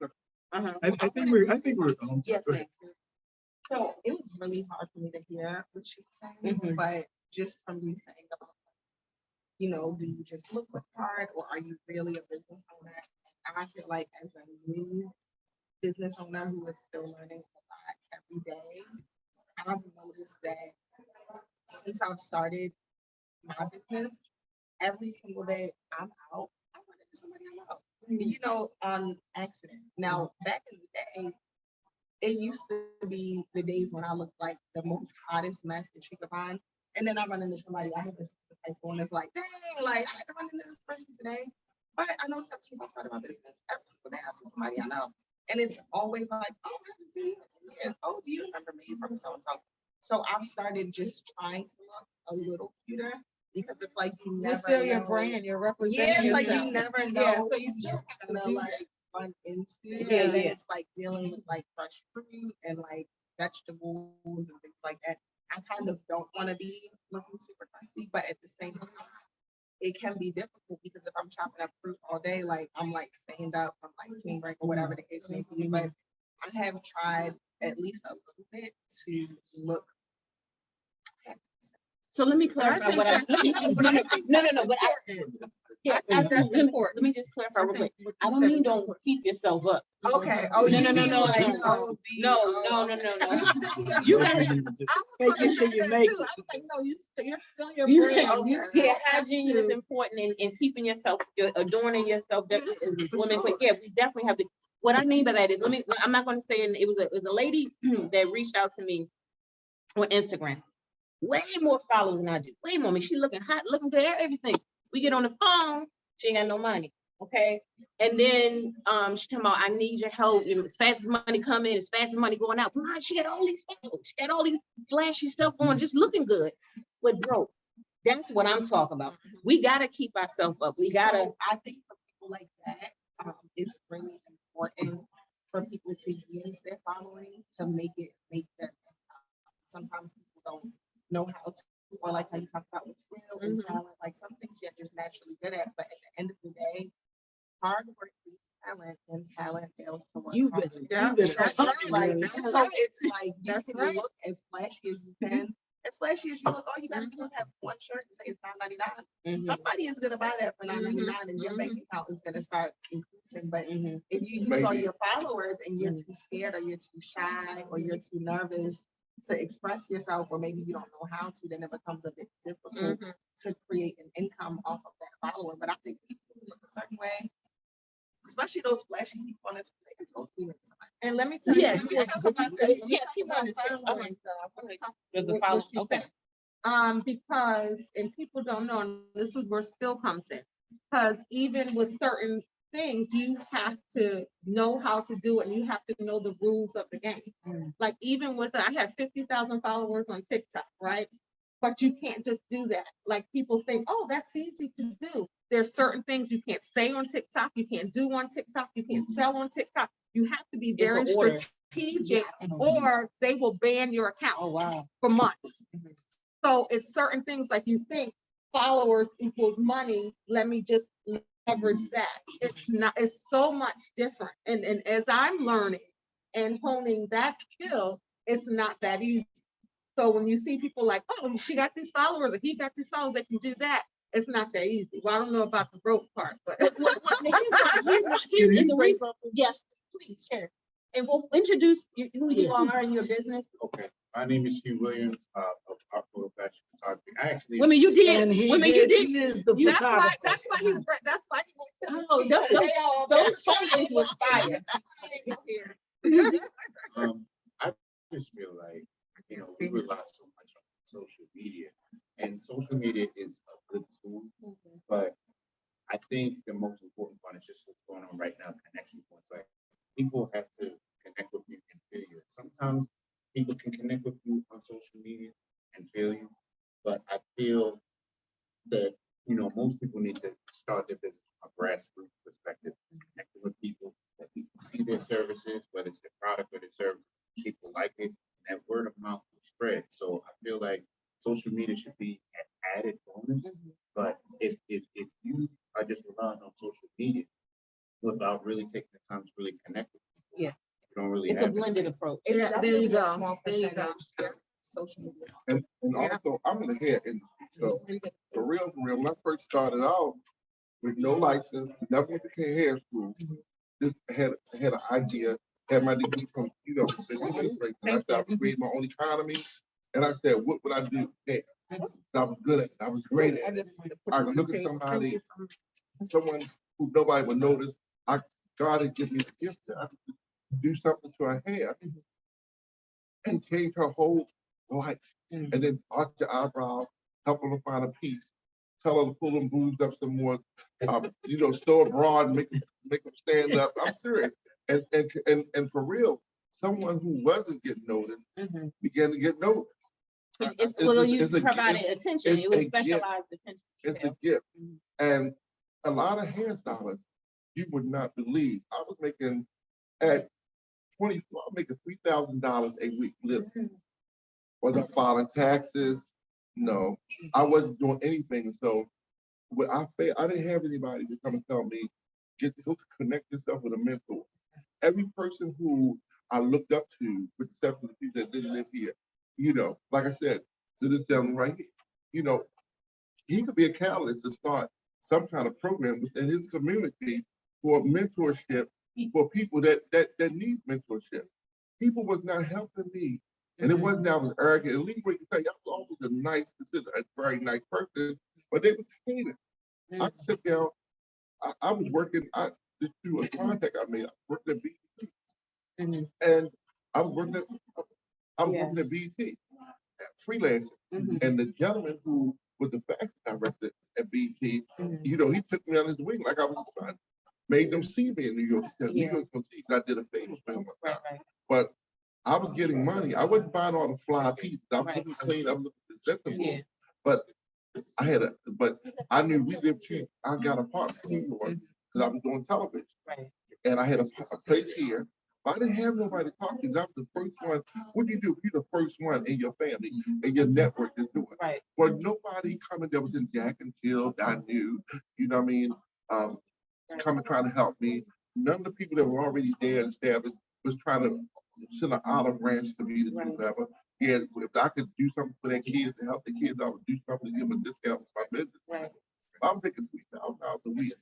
that? Uh-huh. I think we're, Yes, go ahead. ma'am. So it was really hard for me to hear what she was saying, Mhm. but just from you saying about, you know, do you just look the part or are you really a business owner? I feel like as a new business owner who is still learning a lot every day, I've noticed that since I've started my business, every single day I'm out, I run into somebody I know, you know, on accident. Now, back in the day, it used to be the days when I looked like the most hottest mess that you could find. And then I run into somebody I haven't seen in high school and it's like, dang, like I had to run into this person today. But I noticed ever since I started my business, every single day I see somebody I know. And it's always like, oh, I haven't seen you in 10 years. Oh, do you remember me from so and so? So I've started just trying to look a little cuter because it's like you never You're still know. your brand, you're Yeah, representing it's like yourself. you never know. Yeah, so you who still you're have to gonna do like that. run into. Yeah, And then yeah. it's like dealing with like fresh fruit and like vegetables and things like that. I kind of don't want to be looking super crusty, but at the same time, it can be difficult because if I'm chopping up fruit all day, like I'm like stained up from like team break or whatever the case may be. But I have tried at least a little bit to look. So let me clarify what I, no, but yeah, absolutely. Let me just clarify real quick. I don't mean don't keep yourself up. Okay. Oh, No, you no, no, mean no, like, no, oh, no. You gotta, Fake it till you make it. You're still your you, brand. yeah, hygiene is important and keeping yourself, adorning yourself, that is women, but yeah, we definitely have to. What I mean by that is, I'm not gonna say, and it was a lady that reached out to me on Instagram. Way more followers than I do. Way more. I mean, she looking hot, looking good, everything. We get on the phone, she ain't got no money. Okay. And then she talking about, I need your help. As fast as money come in, as fast as money going out. Nah, she got all these followers. She got all these flashy stuff going, just looking good, but broke. That's what I'm talking about. We gotta keep ourselves up. We gotta. So I think for people like that, it's really important for people to use their following to make their income. Sometimes people don't know how to, or like how you talk about with skill and talent, like some things you're just naturally good at, but at the end of the day, hard work beats talent and talent fails to work. You've hard. been That's right. Like, That's so right. it's like you can look as flashy as you can. As flashy as you look, all you gotta do is have one shirt and say it's $9.99. Somebody is gonna buy that for $9.99 and your bank account is gonna start increasing. But if you use all your followers and you're too scared or you're too shy or you're too nervous to express yourself, or maybe you don't know how to, then it becomes a bit difficult to create an income off of that follower. But I think people who look a certain way, especially those flashy people on Instagram, they can totally make somebody. And let me tell you, Yes, yes, she wanted to. There's a what follow. she Okay. said. Because, and people don't know, and this is where skill comes in. Because even with certain things, you have to know how to do it and you have to know the rules of the game. Like even with, I have 50,000 followers on TikTok, right? But you can't just do that. Like people think, oh, that's easy to do. There's certain things you can't say on TikTok, you can't do on TikTok, you can't sell on TikTok. You have to be very strategic or they will ban your account. Oh, wow. For months. So it's certain things like you think followers equals money. Let me just leverage that. It's not, it's so much different. And as I'm learning and honing that skill, it's not that easy. So when you see people like, oh, she got these followers or he got these followers that can do that, it's not that easy. Well, I don't know about the broke part, but Here's the reason. Yes, please share. And we'll introduce who you are and your business. Okay, my name is Hugh Williams of Photo Fashion Photography. I actually. Women, you did. And he Women, you is, did. he is the that's why photographer. that's why he went to Oh, those photos was fire. I just feel like, we rely so much on social media, and social media is a good tool, but I think the most important part is just what's going on right now, connection points. Like people have to connect with you and feel you. Sometimes people can connect with you on social media and feel you, but I feel that, most people need to start their business from a grassroots perspective, connecting with people, that people see their services, whether it's their product or their service, people like it, and that word of mouth will spread. So I feel like social media should be an added bonus, but if you are just relying on social media, without really taking the time to really connect with people. Yeah. You don't really It's a have. blended approach. It's Yeah, there you definitely a go. small There you percentage go. of social media. And Yeah. also, I'm in the hair industry, so for real, when I first started out with no license, never went to hair school, just had an idea, had my degree from, the administration. And I said, I would create my own economy. And I said, what would I do? Hair. I was good at it. I was great at it. I could look at somebody, someone who nobody would notice. God had given me the gift that I could do something to her hair and change her whole life. And then arch your eyebrows, help her to find a piece, tell her to pull them boobs up some more, sew a bra and make them stand up. I'm serious. And for real, someone who wasn't getting noticed began to get noticed. You provided attention. It was specialized attention. It's a gift. And a lot of hairstylists, you would not believe. I was making at 24, I'm making $3,000 a week living. Was I filing taxes? No, I wasn't doing anything. So when I didn't have anybody to come and tell me, connect yourself with a mentor. Every person who I looked up to, with the exception of the people that didn't live here, like I said, to this gentleman right here, he could be a catalyst to start some kind of program within his community for mentorship for people that need mentorship. People was not helping me. And it wasn't that I was arrogant. And Lee, can tell you, I was always considered a very nice person, but they was hated. I could sit down, I was working, just through a contact I made, I worked at BT. And I was working at BT, freelancing. And the gentleman who was the fashion director at BT, he took me on his wing like I was his son. Made them see me in New York. New York gonna see, I did a favor for him. But I was getting money. I wasn't buying all the fly pieces. I was looking clean. I was looking presentable. But but I knew we lived cheap. I got a apartment in New York because I was doing television. And I had a place here. But I didn't have nobody to talk to. I was the first one. What do? You're the first one in your family and your network is doing. Well, nobody coming that was in Jack and Jill that I knew, you know what I mean? Coming trying to help me. None of the people that were already there and established was trying to send an olive branch to me to do whatever. Yeah, if I could do something for their kids to help the kids, I would do something to give them a discount with my business. I'm making $3,000 a week.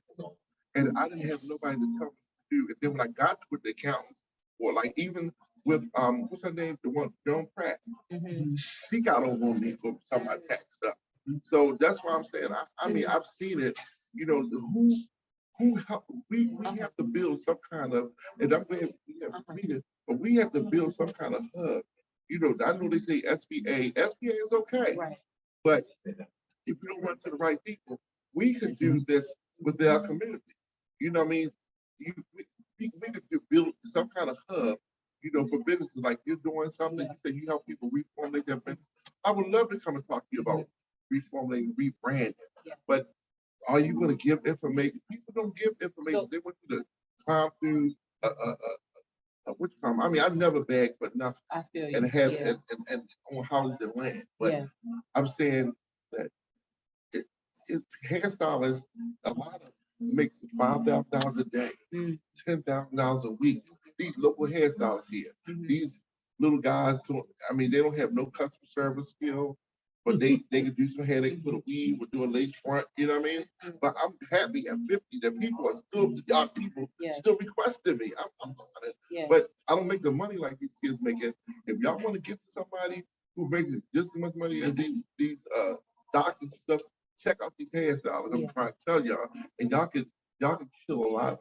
And I didn't have nobody to tell me what to do. And then when I got with the accountants, or like even with what's her name? The one, Joan Pratt. She got over on me for some of my tax stuff. So that's why I'm saying, I mean, I've seen it, who help, we have to build some kind of, and I'm glad we have meetings, but we have to build some kind of hub. I know they say SBA is okay, but if you don't run to the right people, we could do this with our community. You know what I mean? We could build some kind of hub, for businesses. Like you're doing something, you say you help people reformulate their business. I would love to come and talk to you about reformulating, rebranding, but are you going to give information? People don't give information. They want you to climb through I mean, I've never begged for nothing. I feel you. And have and on houses and land. But I'm saying that hairstylists, a lot of make $5,000 a day, $10,000 a week. These local hairstylists here, these little guys, they don't have no customer service skill, but they can do some hair, they can put a weave or do a lace front, you know what I mean? But I'm happy at 50 that people are still, young people still requesting me. I'm on it. But I don't make the money like these kids make it. If y'all want to get to somebody who makes just as much money as these doctors and stuff, check out these hairstylists. I'm trying to tell y'all, and y'all can kill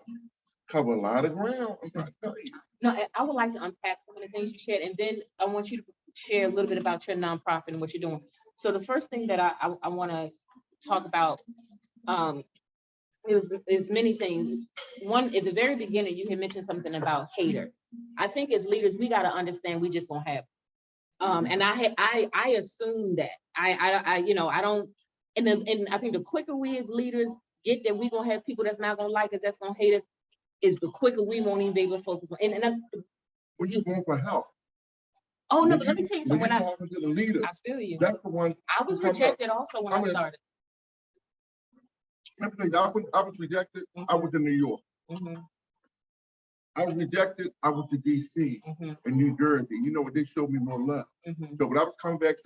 cover a lot of ground. I'm trying to tell you. No, I would like to unpack some of the things you shared, and then I want you to share a little bit about your nonprofit and what you're doing. So the first thing that I want to talk about is many things. One, at the very beginning, you had mentioned something about haters. I think as leaders, we got to understand we just gonna have. And I assume that I don't. And I think the quicker we as leaders get that we gonna have people that's not gonna like us, that's gonna hate us, is the quicker we won't even be able to focus on. We're just going for help. Oh no, but let me tell you something. When you're talking to the leaders, I feel you. that's the one. I was rejected also when I started. Let me tell you, I was rejected. I was in New York. Mhm, I was rejected. I went to DC mhm, and New Jersey. You know what? They showed me more love. mhm. So when I was coming back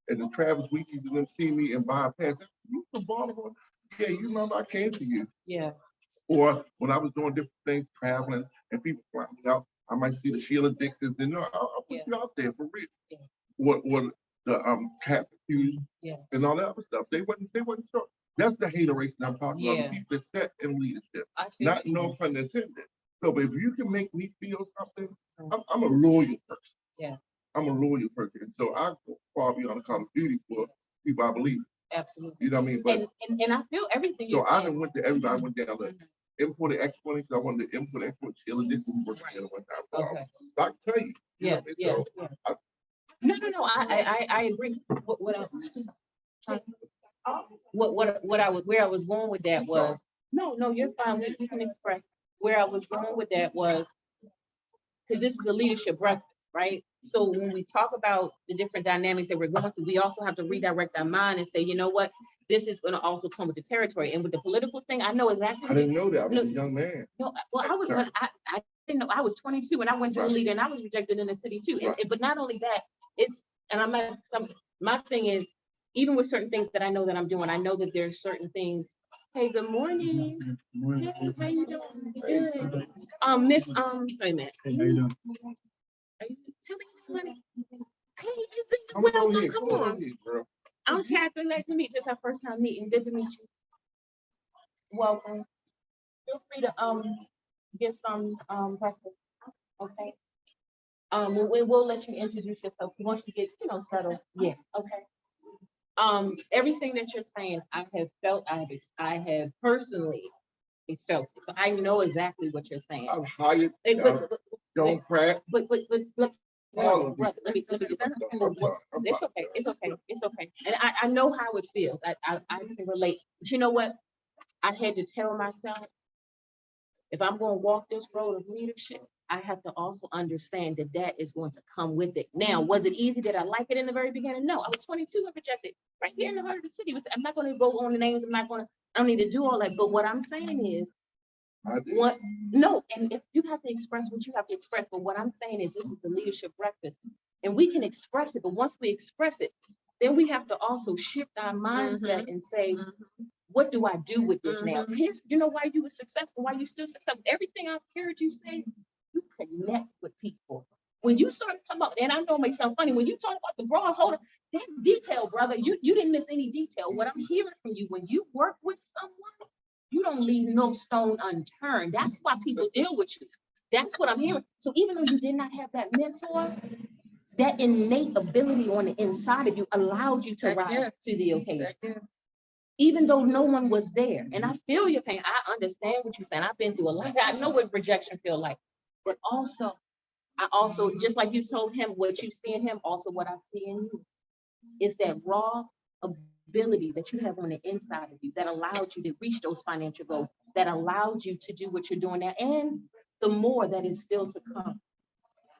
and the Travis Weekies and them see me and bypass, you from Baltimore? Yeah, you remember I came to you. Yeah, Or when I was doing different things, traveling, and people flying me out, I might see the Sheila Dixons, and I'll put Yeah. you out there for real. Yeah. What the Cat Hughes yeah, and all that other stuff. They wasn't sure. That's the hateration I'm talking about. Yeah. The people that set in leadership. I feel Not you. no pun intended. So but if you can make me feel something, I'm a loyal person. Yeah. I'm a loyal person. And so I go far beyond the Call of Duty for people I believe. Absolutely. You know what I mean? But And I feel everything so you're I saying. done went to everybody. I went down to Mhm. import and export because I wanted to import and export. Sheila Dixon was Right. one time. Okay. So I can tell you. You know Yeah, what I mean? yeah, So yeah. No, I agree. What I was, where I was going with that was, no, you're fine. We can express. Where I was going with that was, because this is a leadership breakfast, right? So when we talk about the different dynamics that we're going through, we also have to redirect our mind and say, you know what? This is going to also come with the territory. And with the political thing, I know exactly. I didn't know that. I was No. a young man. No, well, I was when I didn't know. I was 22 and I went to the Right. leader and I was rejected in the city too. Right. But not only that, it's, and I'm not, my thing is, even with certain things that I know that I'm doing, I know that there's certain things. Hey, good morning. Morning. Hey, how you doing? Good. Miss, wait a minute. Hey, how you doing? Are you telling me, honey? Hey, you think Come well, on here. come Come on. on here, girl. I'm Catherine. Nice to meet you. It's our first time meeting. Good to meet you. Welcome. Feel free to get some breakfast. Okay. We'll let you introduce yourself once you get, settled. Yeah. Okay. Everything that you're saying, I have felt. I have personally felt it. So I know exactly what you're saying. I'm hired. But Don't crack. look. All of Let me I'm it's sorry. okay. It's okay. And I know how it feels. I can relate. But you know what? I had to tell myself, if I'm going to walk this road of leadership, I have to also understand that that is going to come with it. Now, was it easy? Did I like it in the very beginning? No, I was 22 and rejected right here in the heart of the city. I'm not going to go on the names. I don't need to do all that. But what I'm saying is, no, and if you have to express what you have to express, but what I'm saying is this is the leadership breakfast and we can express it, but once we express it, then we have to also shift our mindset and say, what do I do with this now? Here's, why you were successful, why you still successful. Everything I've heard you say, you connect with people. When you started talking about, and I know it may sound funny, when you talk about the broad holder, that's detail, brother. You didn't miss any detail. What I'm hearing from you, when you work with someone, you don't leave no stone unturned. That's why people deal with you. That's what I'm hearing. So even though you did not have that mentor, that innate ability on the inside of you allowed you to rise to the occasion. Even though no one was there. And I feel your pain. I understand what you're saying. I've been through a lot. I know what rejection feels like. But also, just like you told him, what you see in him, also what I see in you, is that raw ability that you have on the inside of you that allowed you to reach those financial goals, that allowed you to do what you're doing now, and the more that is still to come.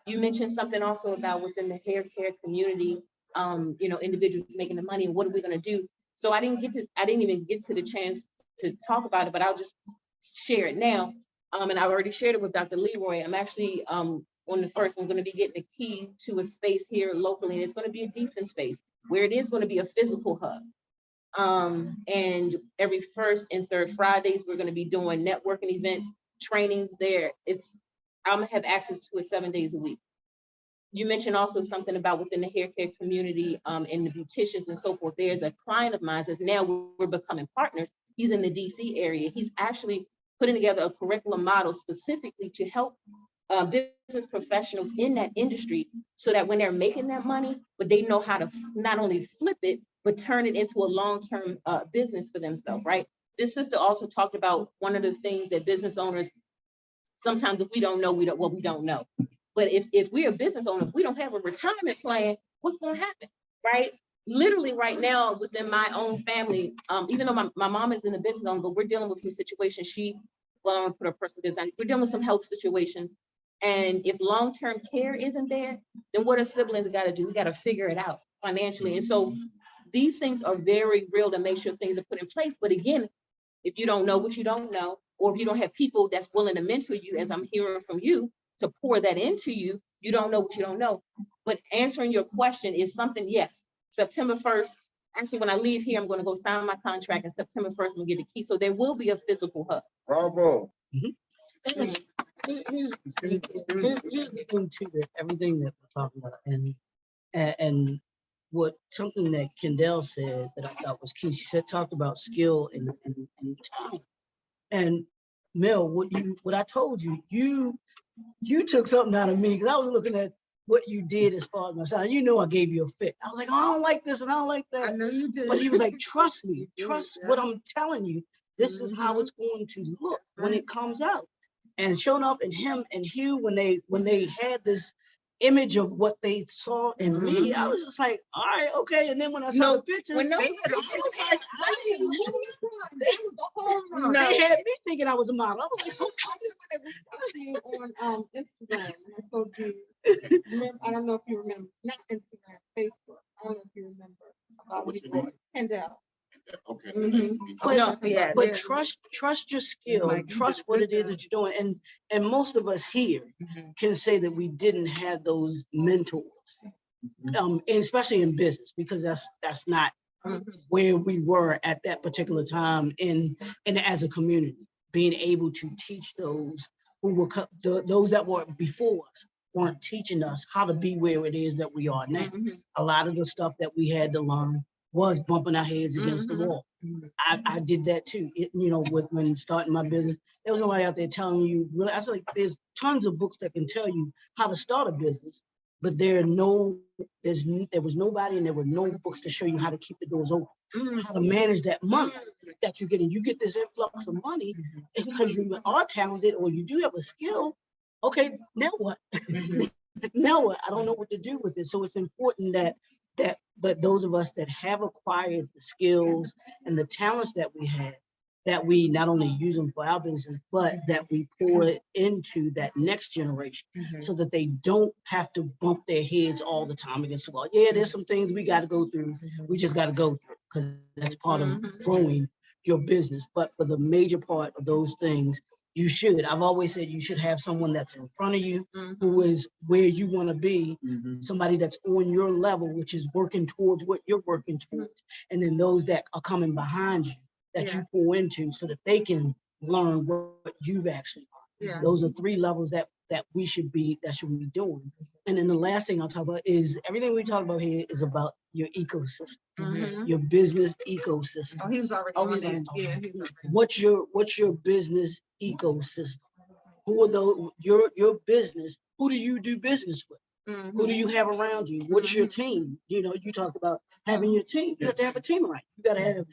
You mentioned something also about within the hair care community, individuals making the money, and what are we going to do? So I didn't even get to the chance to talk about it, but I'll just share it now. And I've already shared it with Dr. Leroy. I'm actually on the first, I'm going to be getting a key to a space here locally, and it's going to be a decent space where it is going to be a physical hub. And every first and third Fridays, we're going to be doing networking events, trainings there. I'm gonna have access to it 7 days a week. You mentioned also something about within the hair care community and the beauticians and so forth. There's a client of mine that's now we're becoming partners. He's in the DC area. He's actually putting together a curriculum model specifically to help business professionals in that industry so that when they're making that money, but they know how to not only flip it, but turn it into a long-term business for themselves, right? This sister also talked about one of the things that business owners, sometimes if we don't know, we don't know. But if we're a business owner, if we don't have a retirement plan, what's going to happen, right? Literally right now within my own family, even though my mom is in the business owner, but we're dealing with some situations. I'm going to put her personal design. We're dealing with some health situations. And if long-term care isn't there, then what are siblings got to do? We got to figure it out financially. And so these things are very real to make sure things are put in place. But again, if you don't know what you don't know, or if you don't have people that's willing to mentor you, as I'm hearing from you, to pour that into you, you don't know what you don't know. But answering your question is something, yes, September 1st, actually, when I leave here, I'm going to go sign my contract, and September 1st, I'm going to get the key. So there will be a physical hub. Bravo. Here's the thing too, that everything that we're talking about, and what something that Kendall said that I thought was key. She talked about skill and talent. And Mel, what I told you, you took something out of me, because I was looking at what you did as far as my son. You know, I gave you a fit. I was like, oh, I don't like this and I don't like I that. know you did. But he was like, trust me, You did, trust yeah. what I'm telling you. This is how it's going to look when it comes out. And sure enough, and him and Hugh, when they had this image of what they saw in me, I was just like, all right, okay. And then when I saw the pictures, when those they had me thinking I was a model. I was like, on Instagram, and I told you, I don't know if you remember, not Instagram, Facebook. I don't know if you remember about What's you, your name? Kendall. Okay. Mhm. nice to meet you. But, No, yeah, but yeah. trust your skill, Like, you trust did a what good it is job. that you're doing. And most of us here can say that we didn't have those mentors, and especially in business, because that's not where we were at that particular time in as a community. Being able to teach those who were those that were before us weren't teaching us how to be where it is that we are now. A lot of the stuff that we had to learn was bumping our heads against the wall. I did that too. When starting my business, there was nobody out there telling you. Really, I was like, there's tons of books that can tell you how to start a business, but there was nobody, and there were no books to show you how to keep the doors open, how to manage that money that you're getting. You get this influx of money because you are talented or you do have a skill. Okay, now what? Now what? I don't know what to do with it. So it's important that those of us that have acquired the skills and the talents that we have, that we not only use them for our business, but that we pour it into that next generation so that they don't have to bump their heads all the time against the wall. Yeah, there's some things we got to go through. We just got to go through, because that's part of growing your business. But for the major part of those things, I've always said you should have someone that's in front of you who is where you want to be, somebody that's on your level, which is working towards what you're working towards. And then those that are coming behind you that you pour into so that they can learn what you've actually learned. Those are three levels that we should be doing. And then the last thing I'll talk about is everything we talk about here is about your ecosystem, your business ecosystem. Oh, he was already on there. Yeah, he was already. What's your business ecosystem? Who are those, your business? Who do you do business with? Who do you have around you? What's your team? You talked about having your team. You have to have a team around you. You got to have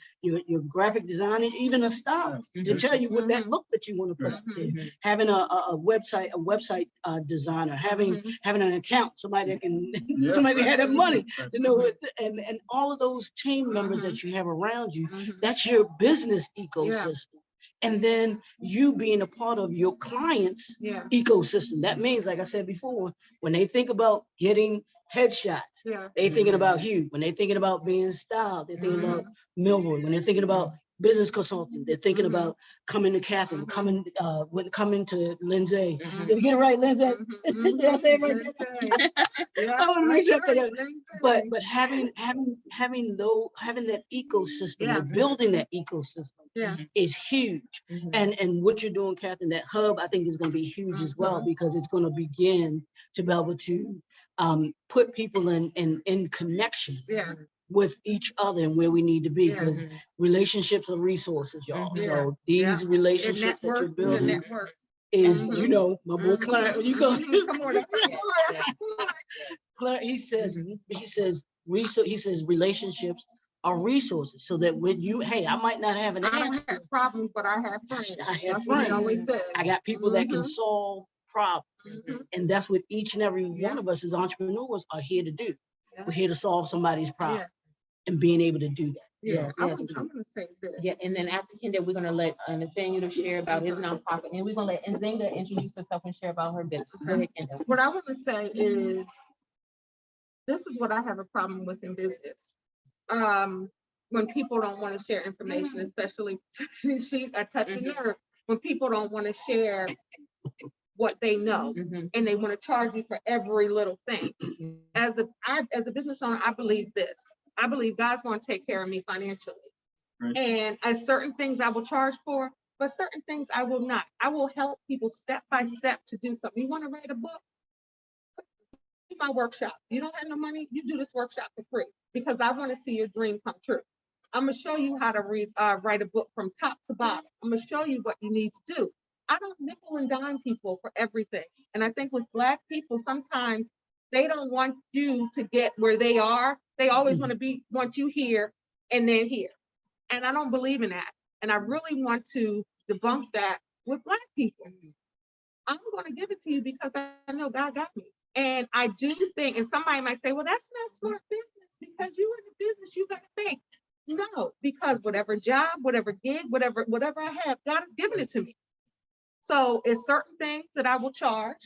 your graphic designer, even a stylist to tell you what that look that you want to put up there. Having a website designer, having an account, somebody that can somebody that had that money, and all of those team members that you have around you. That's your business ecosystem. And then you being a part of your client's ecosystem. That means, like I said before, when they think about getting headshots, they thinking about Hugh. When they're thinking about being styled, they're thinking about Milroy. When they're thinking about business consulting, they're thinking about coming to Catherine, coming to Lindsay. Did I get it right, Lindsay? Did I say it right? I want to make sure I got it. But having that ecosystem, or building that ecosystem is huge. And what you're doing, Catherine, that hub, I think is going to be huge as well, because it's going to begin to be able to put people in connection with each other and where we need to be, because relationships are resources, y'all. So these relationships that you're building is, my boy Clarence, you go. Come on. Clarence, he says relationships are resources, so that when I might not have an I don't answer. have problems, but I have friends. I have That's what he friends. always says. I got people that can solve problems. And that's what each and every one of us as entrepreneurs are here to do. We're here to solve somebody's problem and being able to do that. Yeah, So, I'm gonna say this. Yeah, and then after Kendall, we're gonna let Nathaniel to share about his nonprofit, and we're gonna let Nzinga introduce herself and share about her business. Go ahead, Kendall. What I want to say is, this is what I have a problem with in business. When people don't want to share information, especially she a touchy nerve. when people don't want to share what they know Mhm. and they want to charge you for every little thing. As a business owner, I believe this. I believe God's going to take care of me financially. Right. And as certain things I will charge for, but certain things I will not. I will help people step by step to do something. You want to write a book? Do my workshop. You don't have no money, you do this workshop for free because I want to see your dream come true. I'm gonna show you how to write a book from top to bottom. I'm gonna show you what you need to do. I don't nickel and dime people for everything. And I think with Black people, sometimes they don't want you to get where they are. They always want you here and then here. And I don't believe in that. And I really want to debunk that with Black people. I'm going to give it to you because I know God got me. And I do think, and somebody might say, well, that's not smart business because you in the business, you got to make. No, because whatever job, whatever gig, whatever I have, God has given it to me. So it's certain things that I will charge,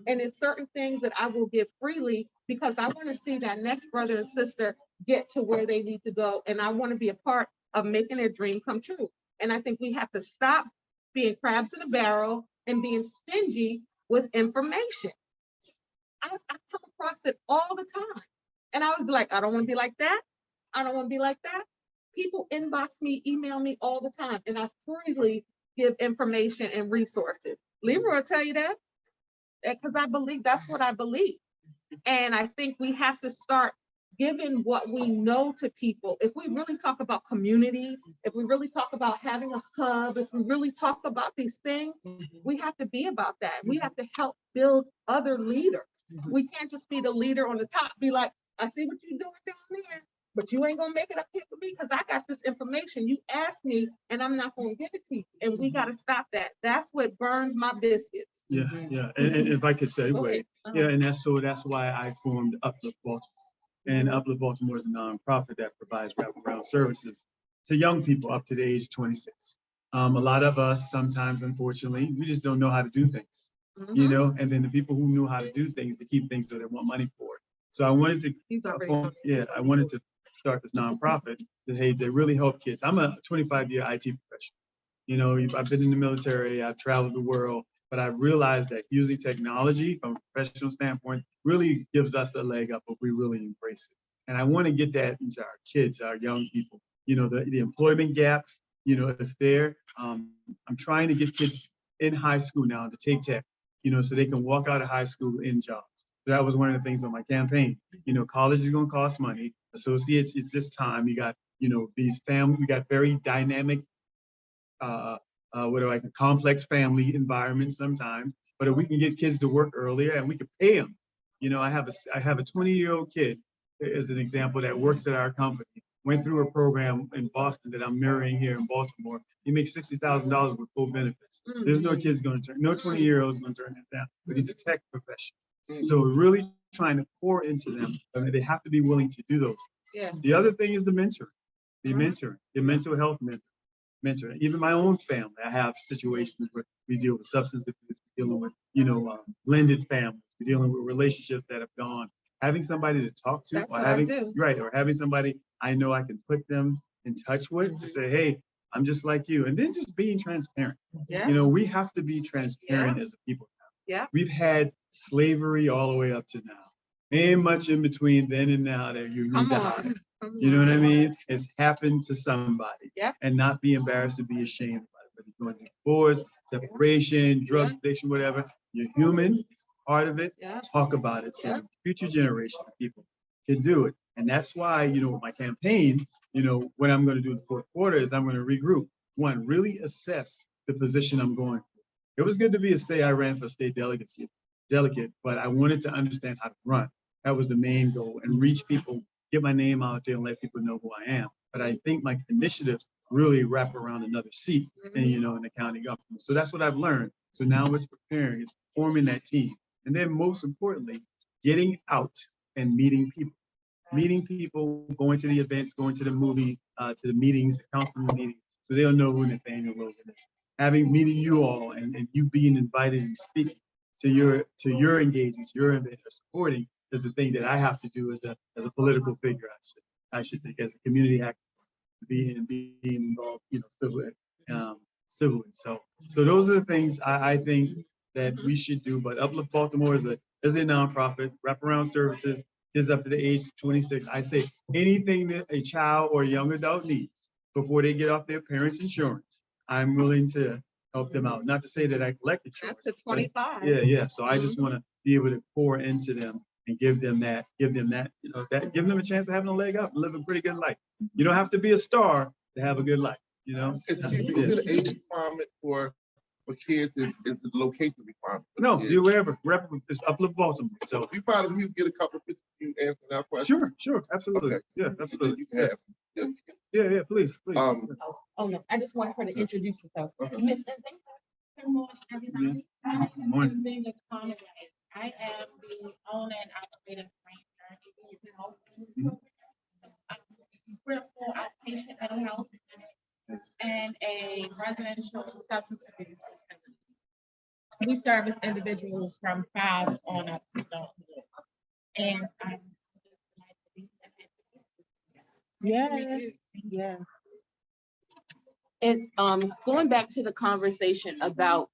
and it's certain things that I will give freely because I want to see that next brother and sister get to where they need to go. And I want to be a part of making their dream come true. And I think we have to stop being crabs in a barrel and being stingy with information. I come across it all the time. And I was like, I don't want to be like that. I don't want to be like that. People inbox me, email me all the time, and I freely give information and resources. Leroy will tell you that because I believe that's what I believe. And I think we have to start giving what we know to people. If we really talk about community, if we really talk about having a hub, if we really talk about these things, we have to be about that. We have to help build other leaders. We can't just be the leader on the top, be like, I see what you're doing down there, but you ain't gonna make it up here for me because I got this information. You asked me and I'm not gonna give it to you. And we gotta stop that. That's what burns my biscuits. Yeah, yeah. And if I could segue, yeah, and that's why I formed Uplift Baltimore. And Uplift Baltimore is a nonprofit that provides wraparound services to young people up to the age of 26. A lot of us sometimes, unfortunately, we just don't know how to do things, you know, and then the people who knew how to do things, they keep things so they want money for it. So I wanted to, I wanted to start this nonprofit that really help kids. I'm a 25-year IT professional. You know, I've been in the military, I've traveled the world, but I've realized that using technology from a professional standpoint really gives us a leg up if we really embrace it. And I want to get that into our kids, our young people. You know, the employment gaps, you know, it's there. I'm trying to get kids in high school now to take tech, you know, so they can walk out of high school in jobs. So that was one of the things on my campaign. You know, college is going to cost money. Associates, it's just time. You got, you know, we got very dynamic, complex family environments sometimes. But if we can get kids to work earlier and we can pay them, you know, I have a 20-year-old kid as an example that works at our company. Went through a program in Boston that I'm mirroring here in Baltimore. He makes $60,000 with full benefits. There's no kid's going to turn, no 20-year-old's going to turn that down, but he's a tech professional. So we're really trying to pour into them. They have to be willing to do those things. Yeah. The other thing is the mentoring, the mental health mentoring. Even my own family, I have situations where we deal with substance abuse, we're dealing with, you know, blended families, we're dealing with relationships that have gone. Having somebody to talk to, or having somebody I know I can put them in touch with to say, hey, I'm just like you. And then just being transparent. Yeah. You know, we have to be transparent as a people now. Yeah. We've had slavery all the way up to now. Ain't much in between then and now that you need to hide. You know what I mean? It's happened to somebody. Yeah. And not be embarrassed to be ashamed about it. But you're going through divorce, separation, drug addiction, whatever. You're human. It's part of it. Yeah. Talk about it. So future generation of people can do it. And that's why, you know, with my campaign, you know, what I'm going to do in the fourth quarter is I'm going to regroup. One, really assess the position I'm going for. It was good to be I ran for state delegate, but I wanted to understand how to run. That was the main goal, and reach people, get my name out there and let people know who I am. But I think my initiatives really wrap around another seat and, you know, in the county government. So that's what I've learned. So now it's preparing, it's forming that team. And then most importantly, getting out and meeting people, going to the events, going to the movie, to the meetings, the council meetings, so they'll know who Nathaniel Logan is. Meeting you all and you being invited and speaking to your engagements, your event, or supporting is the thing that I have to do as a political figure. I should think as a community activist, being involved, you know, civilly. So those are the things I think that we should do. But Uplift Baltimore is a nonprofit, wraparound services, kids up to the age of 26. I say anything that a child or a young adult needs before they get off their parents' insurance, I'm willing to help them out. Not to say that I collect insurance. That's to 25. Yeah. So I just want to be able to pour into them and give them that, give them a chance of having a leg up and live a pretty good life. You don't have to be a star to have a good life, you know? Is it an age requirement for kids? Is the location requirement? No, you're wherever, it's Uplift Baltimore. So You probably get a couple of pictures, you answer that question. sure, absolutely. Okay. Yeah, absolutely. You can ask. Yeah, please. Oh, no, I just wanted her to introduce herself. Uh-huh. Miss, Good morning, everybody. My name is Morning. Linda Conway. I am the owner and operator of Brain Journey. We're a full outpatient mental health and a residential substance abuse facility. We service individuals from 5 on up to adulthood. And yeah. And going back to the conversation about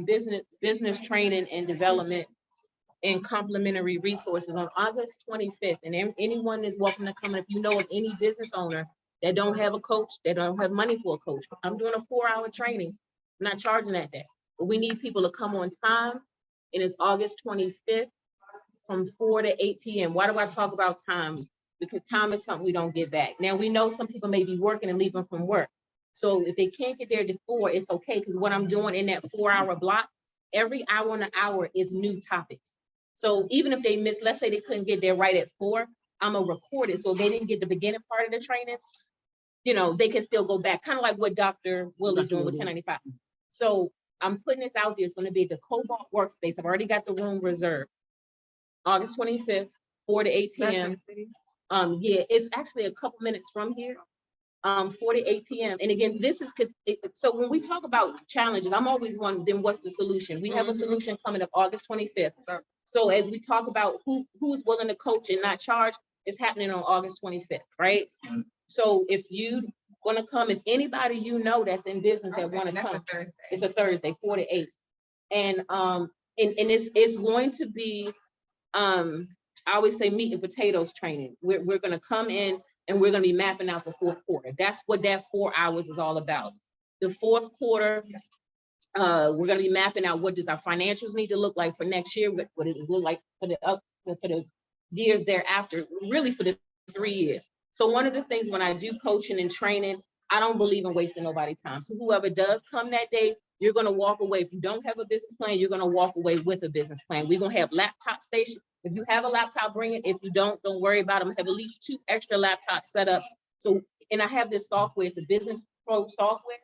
business training and development and complementary resources on August 25th, and anyone is welcome to come. If you know of any business owner that don't have a coach, that don't have money for a coach, I'm doing a 4-hour training. I'm not charging that day, but we need people to come on time. And it's August 25th from 4 to 8 p.m. Why do I talk about time? Because time is something we don't get back. Now, we know some people may be working and leaving from work. So if they can't get there to 4, it's okay, because what I'm doing in that 4-hour block, every hour and an hour is new topics. So even if they miss, let's say they couldn't get there right at 4, I'm gonna record it. So if they didn't get the beginning part of the training, you know, they can still go back, kind of like what Dr. Will is doing with 1095. So I'm putting this out there. It's gonna be the Cobalt Workspace. I've already got the room reserved. August 25th, 4 to 8 p.m. Yeah, it's actually a couple minutes from here. 4 to 8 p.m. And again, this is because, so when we talk about challenges, I'm always wondering, then what's the solution? We have a solution coming up August 25th. So as we talk about who's willing to coach and not charge, it's happening on August 25th, right? So if you want to come, if anybody you know that's in business that want to come, it's a Thursday, 4 to 8. And it's going to be, I always say meat and potatoes training. We're going to come in and we're going to be mapping out the 4th quarter. That's what that 4 hours is all about. The 4th quarter, we're going to be mapping out what does our financials need to look like for next year, what it look like for the years thereafter, really for the 3 years. So one of the things when I do coaching and training, I don't believe in wasting nobody's time. So whoever does come that day, you're going to walk away. If you don't have a business plan, you're going to walk away with a business plan. We're going to have laptop stations. If you have a laptop, bring it. If you don't worry about them. Have at least 2 extra laptops set up. So, and I have this software, it's the Business Pro software.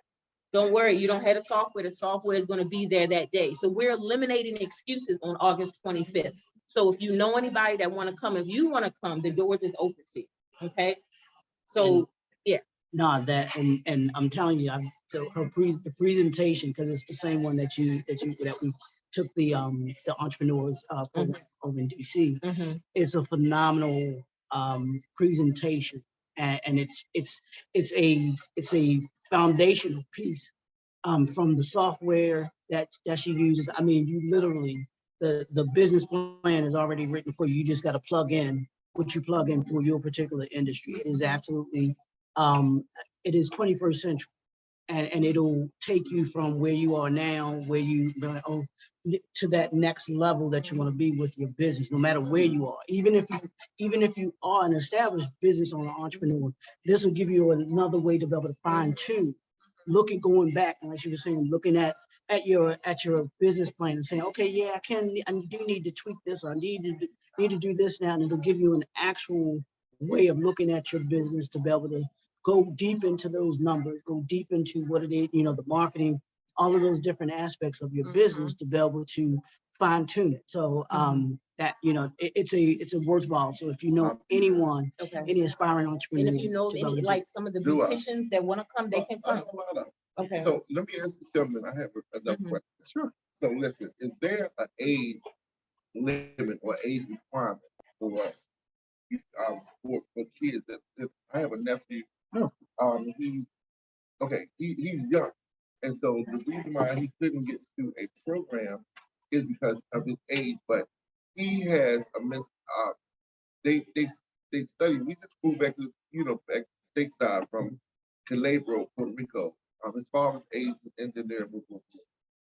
Don't worry, you don't have the software is going to be there that day. So we're eliminating excuses on August 25th. So if you know anybody that want to come, if you want to come, the doors is open to you. Okay. So yeah. No, and I'm telling you, the presentation, because it's the same one that we took the entrepreneurs over in DC. It's a phenomenal presentation, and it's a foundational piece from the software that she uses. I mean, you literally the business plan is already written for you. You just got to plug in what you plug in for your particular industry. It is absolutely it is 21st century, and it'll take you from where you are now, where you to that next level that you want to be with your business, no matter where you are. Even if you are an established business owner, entrepreneur, this will give you another way to be able to fine tune, going back, and like you were saying, looking at your business plan and saying, okay, yeah, I do need to tweak this, or I need to do this now, and it'll give you an actual way of looking at your business to be able to go deep into those numbers, go deep into what it is, the marketing, all of those different aspects of your business to be able to fine tune it. So that, it's a worthwhile. So if you know anyone, any aspiring entrepreneur, and if you know any, like some of the beauticians that want to come, they can come. Okay. So let me ask you something. I have another question. Sure. So listen, is there an age limit or age requirement for kids? I have a nephew. Oh. He's young. And so the reason why he couldn't get to a program is because of his age, but he has a they study. We just moved back to back stateside from Calabro, Puerto Rico. His father's age engineer.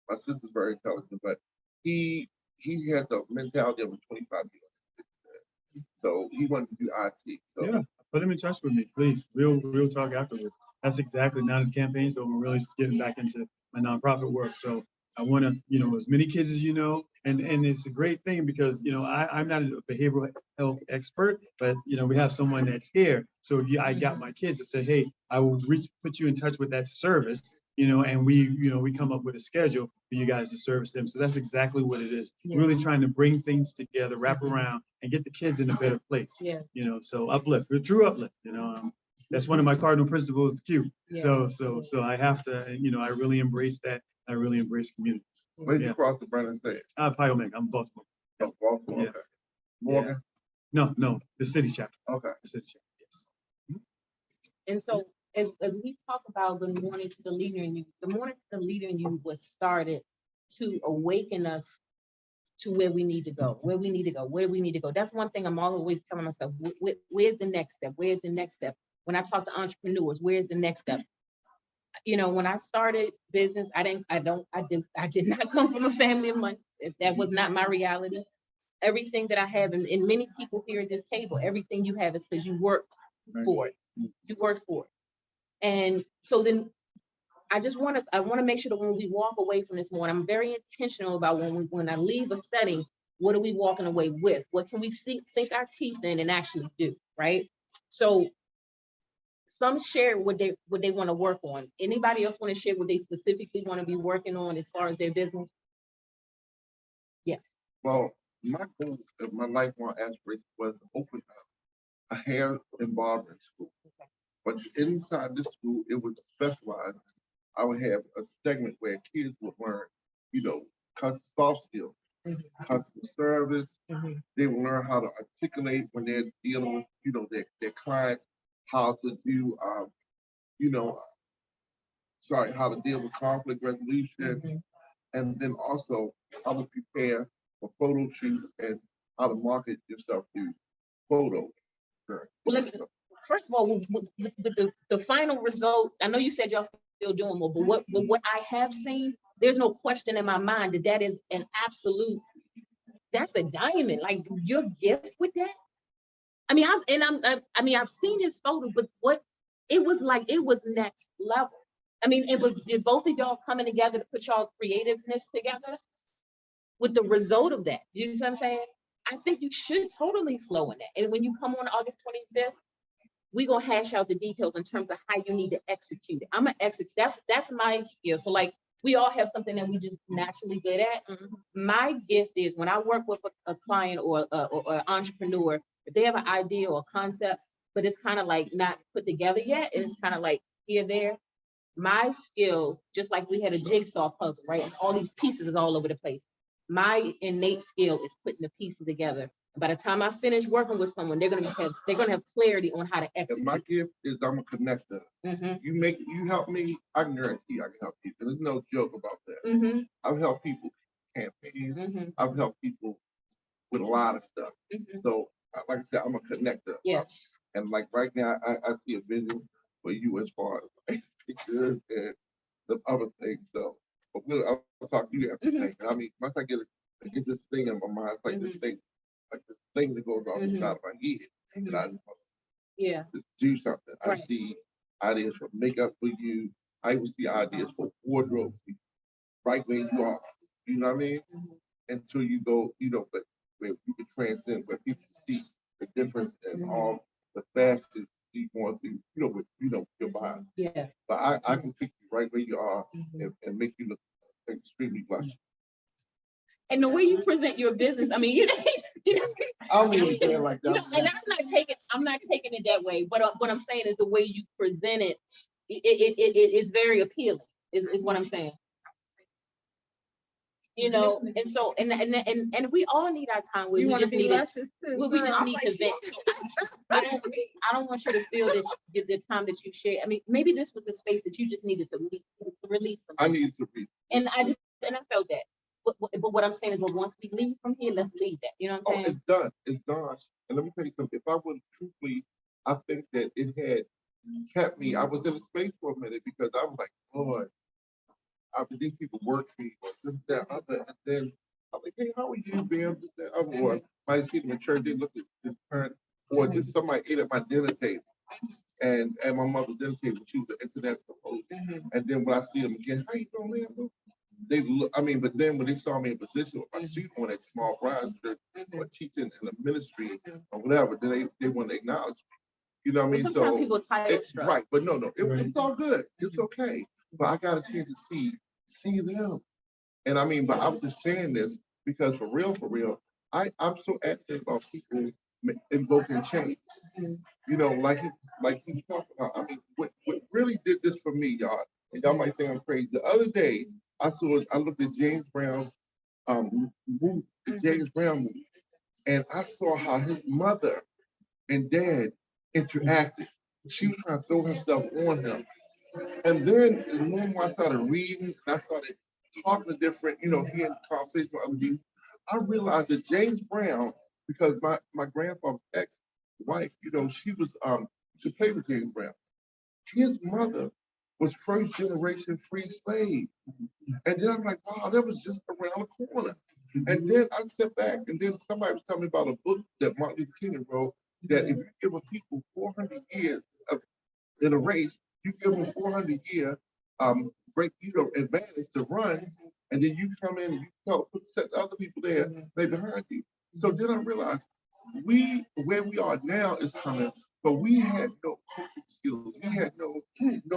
My sister's very intelligent, but he has a mentality of a 25 years. So he wanted to do IT. So yeah, put him in touch with me, please. Real talk afterwards. That's exactly now the campaign. So we're really getting back into my nonprofit work. So I want to, as many kids as and it's a great thing because, I'm not a behavioral health expert, but, we have someone that's here. So I got my kids that said, hey, I will put you in touch with that service, and we come up with a schedule for you guys to service them. So that's exactly what it is. Yeah. Really trying to bring things together, wrap around and get the kids in a better place. Yeah. So uplift, a true uplift, that's one of my cardinal principles, Q. Yeah. So I have to, I really embrace that. I really embrace community. when you cross the Brandon State? Pyomeg, I'm Baltimore. Oh, Baltimore, Yeah. okay. Morgan? No, the city chapter. Okay. The city chapter, yes. And so as we talk about the morning to the leader in you, the morning to the leader in you was started to awaken us to where we need to go, where we need to go, where we need to go. That's one thing I'm always telling myself, where's the next step? Where's the next step? When I talk to entrepreneurs, where's the next step? When I started business, I did not come from a family of money. That was not my reality. Everything that I have, and many people here at this table, everything you have is because you worked for it. You worked for it. And so then I want to make sure that when we walk away from this morning, I'm very intentional about when I leave a setting, what are we walking away with? What can we sink our teeth in and actually do, right? So some share what they want to work on. Anybody else want to share what they specifically want to be working on as far as their business? Yes. Well, my goal, my lifelong aspiration was to open up a hair and barbering school. But inside this school, it was specialized. I would have a segment where kids would learn, soft skills, customer service. They would learn how to articulate when they're dealing with, their clients, how to do, how to deal with conflict resolution, and then also how to prepare for photo shoots and how to market yourself through photos. Well, first of all, with the final result, I know you said y'all still doing more, but what I have seen, there's no question in my mind that is an absolute, that's a diamond. Like your gift with that. I mean, I've seen his photo, but it was next level. I mean, did both of y'all coming together to put y'all creativeness together with the result of that? You know what I'm saying? I think you should totally flow in that. And when you come on August 25th, we're gonna hash out the details in terms of how you need to execute it. I'm gonna execute. That's my skill. So like we all have something that we just naturally good at. My gift is when I work with a client or an entrepreneur, if they have an idea or a concept, but it's kind of like not put together yet, and it's kind of like here, there. My skill, just like we had a jigsaw puzzle, right? And all these pieces is all over the place. My innate skill is putting the pieces together. By the time I finish working with someone, they're gonna have clarity on how to execute. My gift is I'm a connector. You help me, I can guarantee I can help you. There's no joke about that. I've helped people campaigns. I've helped people with a lot of stuff. So like I said, I'm a connector. Yes. And like right now, I see a vision for you as far as pictures and the other things. So, but I'll talk to you after. I mean, once I get this thing in my mind, it's like this thing that goes off the side of my head. And I just do something. Right. I see ideas for makeup for you. I even see ideas for wardrobe for you, right where you are. You know what I mean? Until you go, but where you can transcend, where people see the difference in all the fashion you want to, with your body. Yeah. But I can pick you right where you are and make you look extremely blush. And the way you present your business, I mean, I don't even say it like that. And I'm not taking it that way. But what I'm saying is the way you present it, it is very appealing. Is what I'm saying. you know, and so, and we all need our time where You we want to just be need it. luscious too? Well, we just girl? need to vent. I don't want you to feel this, the time that you share. I mean, maybe this was a space that you just needed to release. I need to be. And I felt that. But what I'm saying is, well, once we leave from here, let's leave that. You know what I'm Oh, saying? it's done. It's done. And let me tell you something. If I would truthfully, I think that it had kept me. I was in a space for a minute because I was like, Lord, these people work me or this, that, other. And then I'm like, hey, how are you, Bam? This, that, other. Or might see them in church, they look at this parent, or just somebody ate at my dinner table. And my mother's dinner table, she was an international host. And then when I see them again, how you doing, man? They look, I mean, but then when they saw me in position with my suit on at small fries church or teaching in the ministry or whatever, then they want to acknowledge me. You know what I mean? Sometimes So people title it's struck. right, but no, it's all good. It's okay. But I got a chance to see them. And I mean, but I was just saying this because for real, I'm so active about people invoking change. You know, like he talked about. I mean, what really did this for me, y'all, and y'all might think I'm crazy. The other day, I looked at James Brown's movie, the James Brown movie, and I saw how his mother and dad interacted. She was trying to throw herself on him. And then the moment I started reading, I started talking to different, you know, hearing conversations with other people, I realized that James Brown, because my grandfather's ex-wife, you know, she played with James Brown. His mother was first generation free slave. And then I'm like, wow, that was just around the corner. And then I sat back, and then somebody was telling me about a book that Martin Luther King wrote, that if you give a people 400 years in a race, you give them 400 year advantage to run, and then you come in and you set the other people there, they behind you. So then I realized where we are now is coming, but we had no coping skills. We had no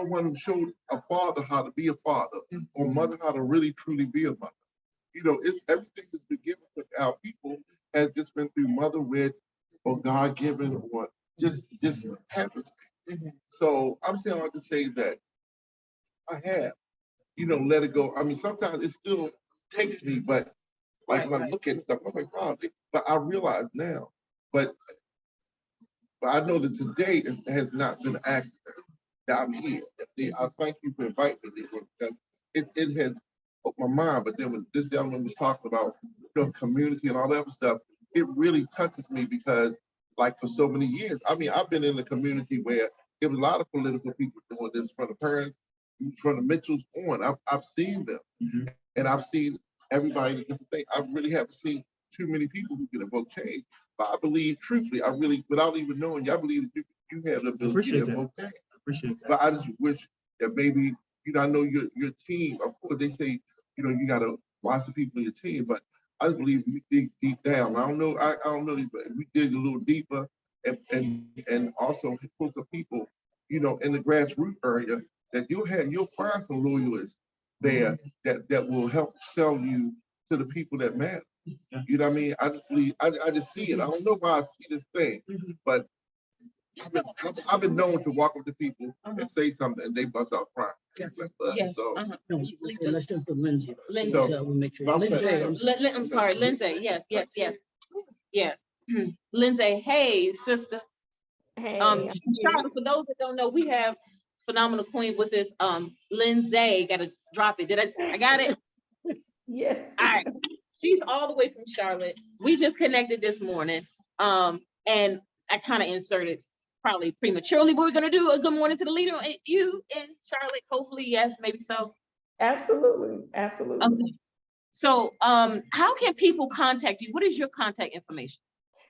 one who showed a father how to be a father or mother how to really truly be a mother. You know, it's everything that's been given to our people has just been through mother-led or God-given or just happens. So I'm saying I can say that I have, you know, let it go. I mean, sometimes it still takes me, but like when I look at stuff, I'm like, wow, but I realize now. But I know that today it has not been an accident that I'm here. I thank you for inviting me because it has opened my mind. But then when this gentleman was talking about, you know, community and all that other stuff, it really touches me because, like, for so many years, I mean, I've been in a community where there was a lot of political people doing this from the parents, from the Mitchells on. I've seen them, and I've seen everybody in different things. I really haven't seen too many people who can evoke change. But I believe, truthfully, I really, without even knowing you, I believe that you have the ability to evoke change. Appreciate that. But I just wish that maybe, you know, I know your team, of course, they say, you know, you got to watch the people in your team, but I just believe we dig deep down. I don't know, but we dig a little deeper and also put some people, you know, in the grassroots area that you'll find some loyalists there that will help sell you to the people that matter. You know what I mean? I just believe, I just see it. I don't know why I see this thing, but I've been known to walk up to people and say something and they bust out crying. Yes. So, No, let's do it for Lindsay. Lindsay. So we'll make sure. Lindsay, I'm sorry, Lindsay. Yes. Lindsay, hey, sister. Hey, Charlotte, for those that don't know, we have phenomenal queen with us. Lindsay, gotta drop it. I got it? yes. All right. She's all the way from Charlotte. We just connected this morning. And I kind of inserted probably prematurely. We're gonna do a good morning to the leader. You and Charlotte, hopefully, yes, maybe so. Absolutely. Okay. So how can people contact you? What is your contact information?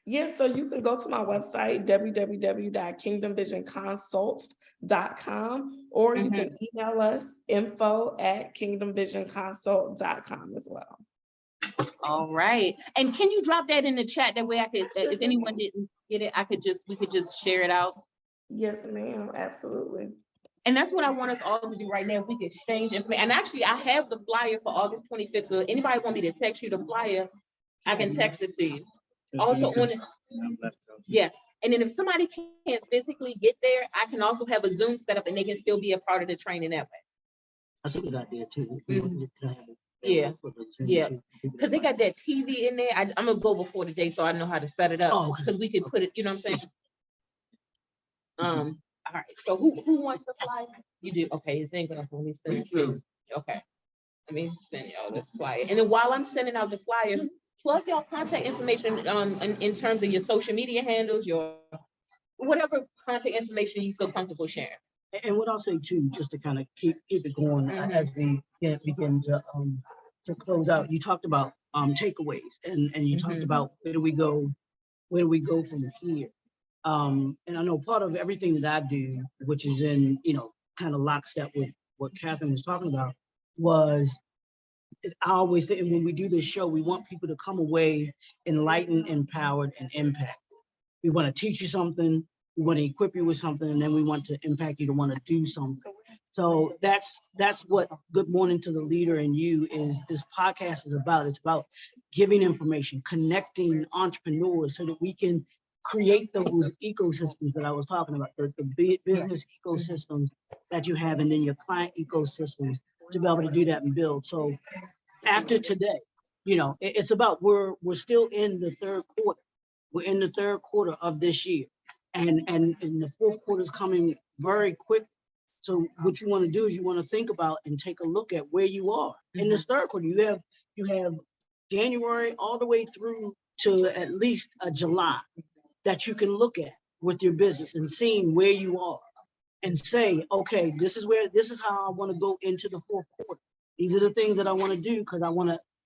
Yes, so you can go to my website, www.kingdomvisionconsult.com, or you can email us info@kingdomvisionconsult.com as well. All right. And can you drop that in the chat? That way I could, if anyone didn't get it, we could just share it out. Yes, ma'am, absolutely. And that's what I want us all to do right now. If we could exchange information. And actually, I have the flyer for August 25th. So anybody want me to text you the flyer, I can text it to you. Also on it. Yes. And then if somebody can't physically get there, I can also have a Zoom set up and they can still be a part of the training that way. That's a good idea too. Yeah, for the Zoom yeah. too. Cause they got that TV in there. I'm gonna go before the day, so I know how to set it up. Oh, okay. Cause we could put it, you know what I'm saying? All right, so who wants the flyer? You do, okay, it's ain't gonna, let me send Me it. too. Okay, let me send y'all this flyer. And then while I'm sending out the flyers, plug your contact information in terms of your social media handles, your whatever contact information you feel comfortable sharing. And what I'll say too, just to kind of keep it going as we begin to close out, you talked about takeaways and you talked about where do we go from here. And I know part of everything that I do, which is in, kind of lockstep with what Catherine was talking about, was I always say, and when we do this show, we want people to come away enlightened, empowered, and impacted. We want to teach you something, we want to equip you with something, and then we want to impact you to want to do something. So that's what Good Morning to the Leader and You is. This podcast is about. It's about giving information, connecting entrepreneurs so that we can create those ecosystems that I was talking about, the business ecosystems that you have, and then your client ecosystems to be able to do that and build. So after today, it's about we're still in the third quarter. We're in the third quarter of this year, and the fourth quarter is coming very quick. So what you want to do is you want to think about and take a look at where you are in this third quarter. You have January all the way through to at least July that you can look at with your business and seeing where you are and say, okay, this is how I want to go into the fourth quarter. These are the things that I want to do because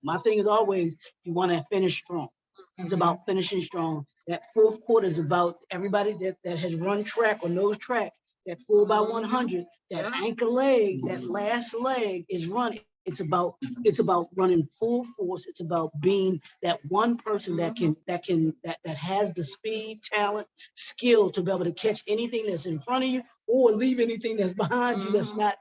my thing is always, you want to finish strong. It's about finishing strong. That fourth quarter is about everybody that has run track or knows track, that 4x100, that anchor leg, that last leg is running. It's about running full force. It's about being that one person that has the speed, talent, skill to be able to catch anything that's in front of you or leave anything that's behind you that's not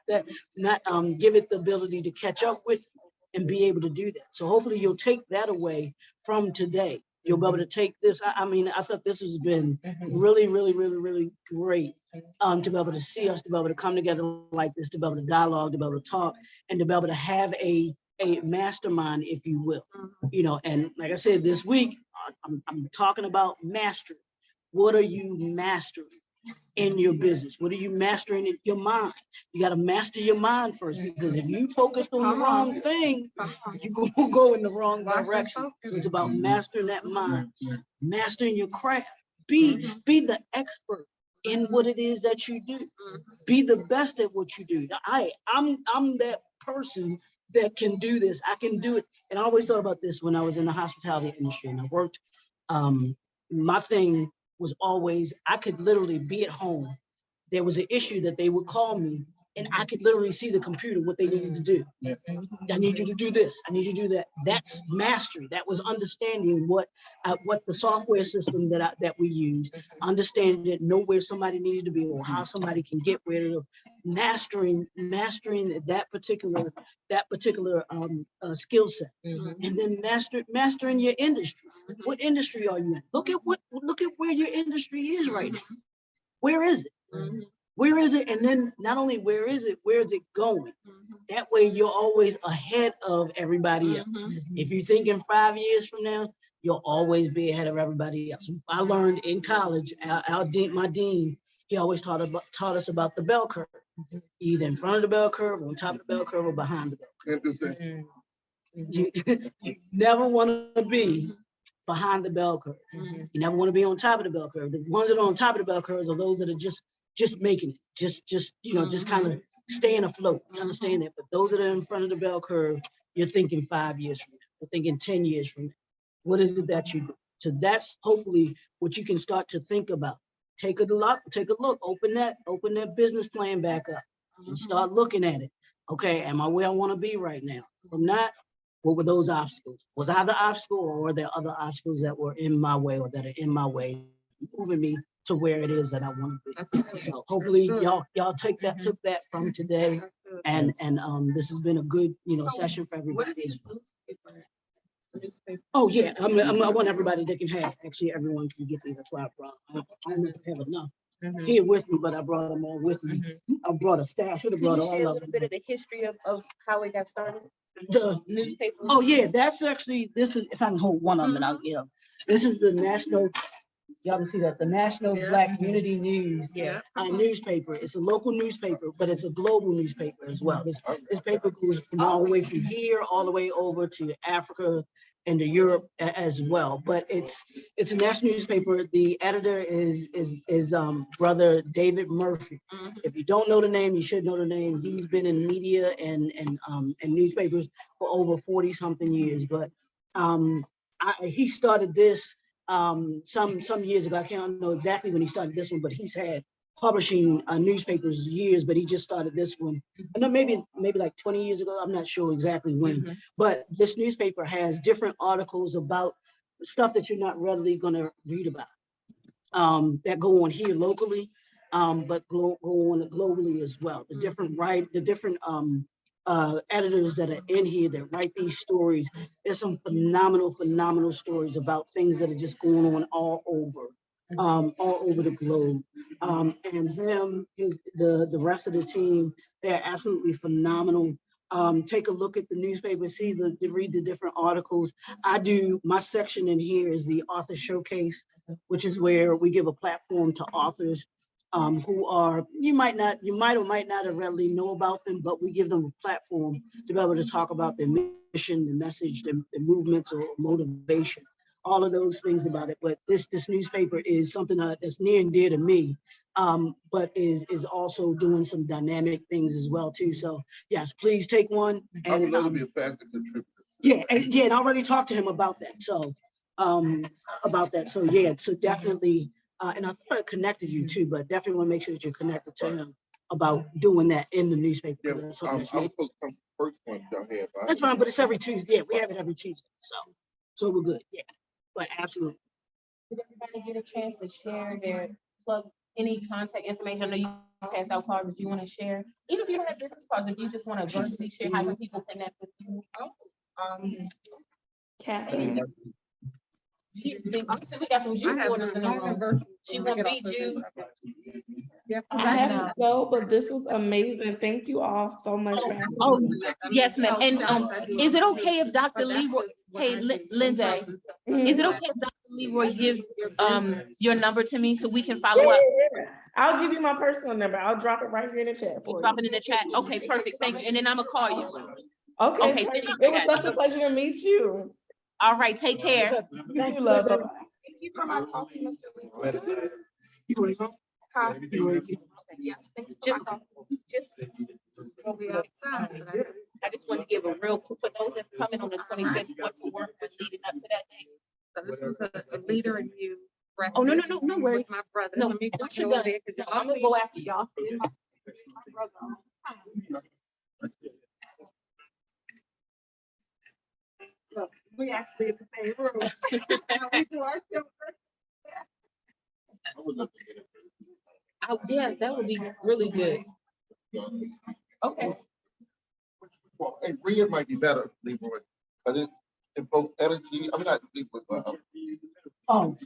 give it the ability to catch up with you and be able to do that. So hopefully you'll take that away from today. You'll be able to take this. I thought this has been really, really, really, really great to be able to see us, to be able to come together like this, to be able to dialogue, to be able to talk, and to be able to have a mastermind, if you will. And like I said, this week, I'm talking about mastery. What are you mastering in your business? What are you mastering in your mind? You got to master your mind first, because if you focus on the wrong thing, you will go in the wrong direction. So it's about mastering that mind, mastering your craft. Be the expert in what it is that you do. Be the best at what you do. I'm that person that can do this. I can do it. And I always thought about this when I was in the hospitality industry and I worked. My thing was always, I could literally be at home. There was an issue that they would call me and I could literally see the computer, what they needed to do. I need you to do this. I need you to do that. That's mastery. That was understanding what the software system that we use, understand that, know where somebody needed to be or how somebody can get where to, mastering that particular skill set, and then mastering your industry. What industry are you in? Look at where your industry is right now. Where is it? Where is it? And then not only where is it going? That way you're always ahead of everybody else. If you're thinking 5 years from now, you'll always be ahead of everybody else. I learned in college, my dean, he always taught us about the bell curve. Either in front of the bell curve, on top of the bell curve, or behind the bell curve. You never want to be behind the bell curve. You never want to be on top of the bell curve. The ones that are on top of the bell curve are those that are just making it, just kind of staying afloat. You understand that? But those that are in front of the bell curve, you're thinking 5 years from now. You're thinking 10 years from now. What is it that you do? So that's hopefully what you can start to think about. Take a look, open that business plan back up and start looking at it. Okay, am I where I want to be right now? If I'm not, what were those obstacles? Was I the obstacle, or were there other obstacles that were in my way or that are in my way, moving me to where it is that I want to be? So hopefully y'all took that from today, and this has been a good session for everybody. Oh yeah, I want everybody that can have. Actually, everyone can get these. That's why I brought. I don't have enough here with me, but I brought them all with me. I brought a stash. Should have brought all Share a of little them. bit of the history of how it got started. The, Newspaper. oh yeah, that's actually, this is, if I can hold one of them and I'll get them. This is the national, y'all can see that, the National Black Community News Yeah. newspaper. It's a local newspaper, but it's a global newspaper as well. This paper goes from all the way from here, all the way over to Africa and to Europe as well. But it's a national newspaper. The editor is brother David Murphy. Mhm. If you don't know the name, you should know the name. He's been in media and newspapers for over 40 something years. But he started this some years ago. I can't know exactly when he started this one, but he's had publishing newspapers years, but he just started this one. I know maybe like 20 years ago. I'm not sure exactly when, Mhm. but this newspaper has different articles about stuff that you're not readily going to read about that go on here locally, but go on globally as well. The different editors that are in here that write these stories. There's some phenomenal stories about things that are just going on all over the globe. And the rest of the team, they're absolutely phenomenal. Take a look at the newspaper, read the different articles. My section in here is the author showcase, which is where we give a platform to authors who are, you might or might not have readily know about them, but we give them a platform to be able to talk about their mission, the message, the movements or motivation, all of those things about it. But this newspaper is something that's near and dear to me, but is also doing some dynamic things as well too. So yes, please take one. I would And love to be a factor contributor. and I already talked to him about that. So so definitely, and I thought I connected you too, but definitely want to make sure that you're connected to him about doing that in the newspaper. Yeah, That's I something was that's supposed to come first one y'all had. But that's fine, but it's every Tuesday. Yeah, we have it every Tuesday. So we're good. Yeah, but absolutely. Did everybody get a chance to share their plug any contact information? I know you pass out cards that you want to share. Even if you don't have business cards, if you just want to verbally share, how can people connect with you? Kathy. We got some juice orders in the room. She won't be juice. I have to go, but this was amazing. Thank you all so much for having Oh, me. yes, ma'am. And is it okay if Dr. Leroy, hey, Lindsay, is it okay if Dr. Leroy give your number to me so we can follow up? Yeah. I'll give you my personal number. I'll drop it right here in the chat for Drop you. it in the chat. Okay, perfect. Thank you. And then I'm gonna call you. Okay, Okay. perfect. It was such a pleasure to meet you. All right, take care. You too, love. Bye-bye. Thank you for my coffee, Mr. Lee. You ready to go? Huh? You ready to go? Yes, thank you for Just, my coffee. just, I just want to give a real quick, for those that's coming on the 25th, what to work with leading up to that day. So this was a leader in you. Oh, no worries. With my brother. No, Let me once go you're done, over there, 'cause no, y'all I'm gonna see go after y'all. my brother. Look, we actually in the same room. We do our show first. I would love to get it. Oh, yes, that would be really good. Okay. Well, hey, red might be better, Leroy, but it both energy. I mean, not Leroy, but Oh.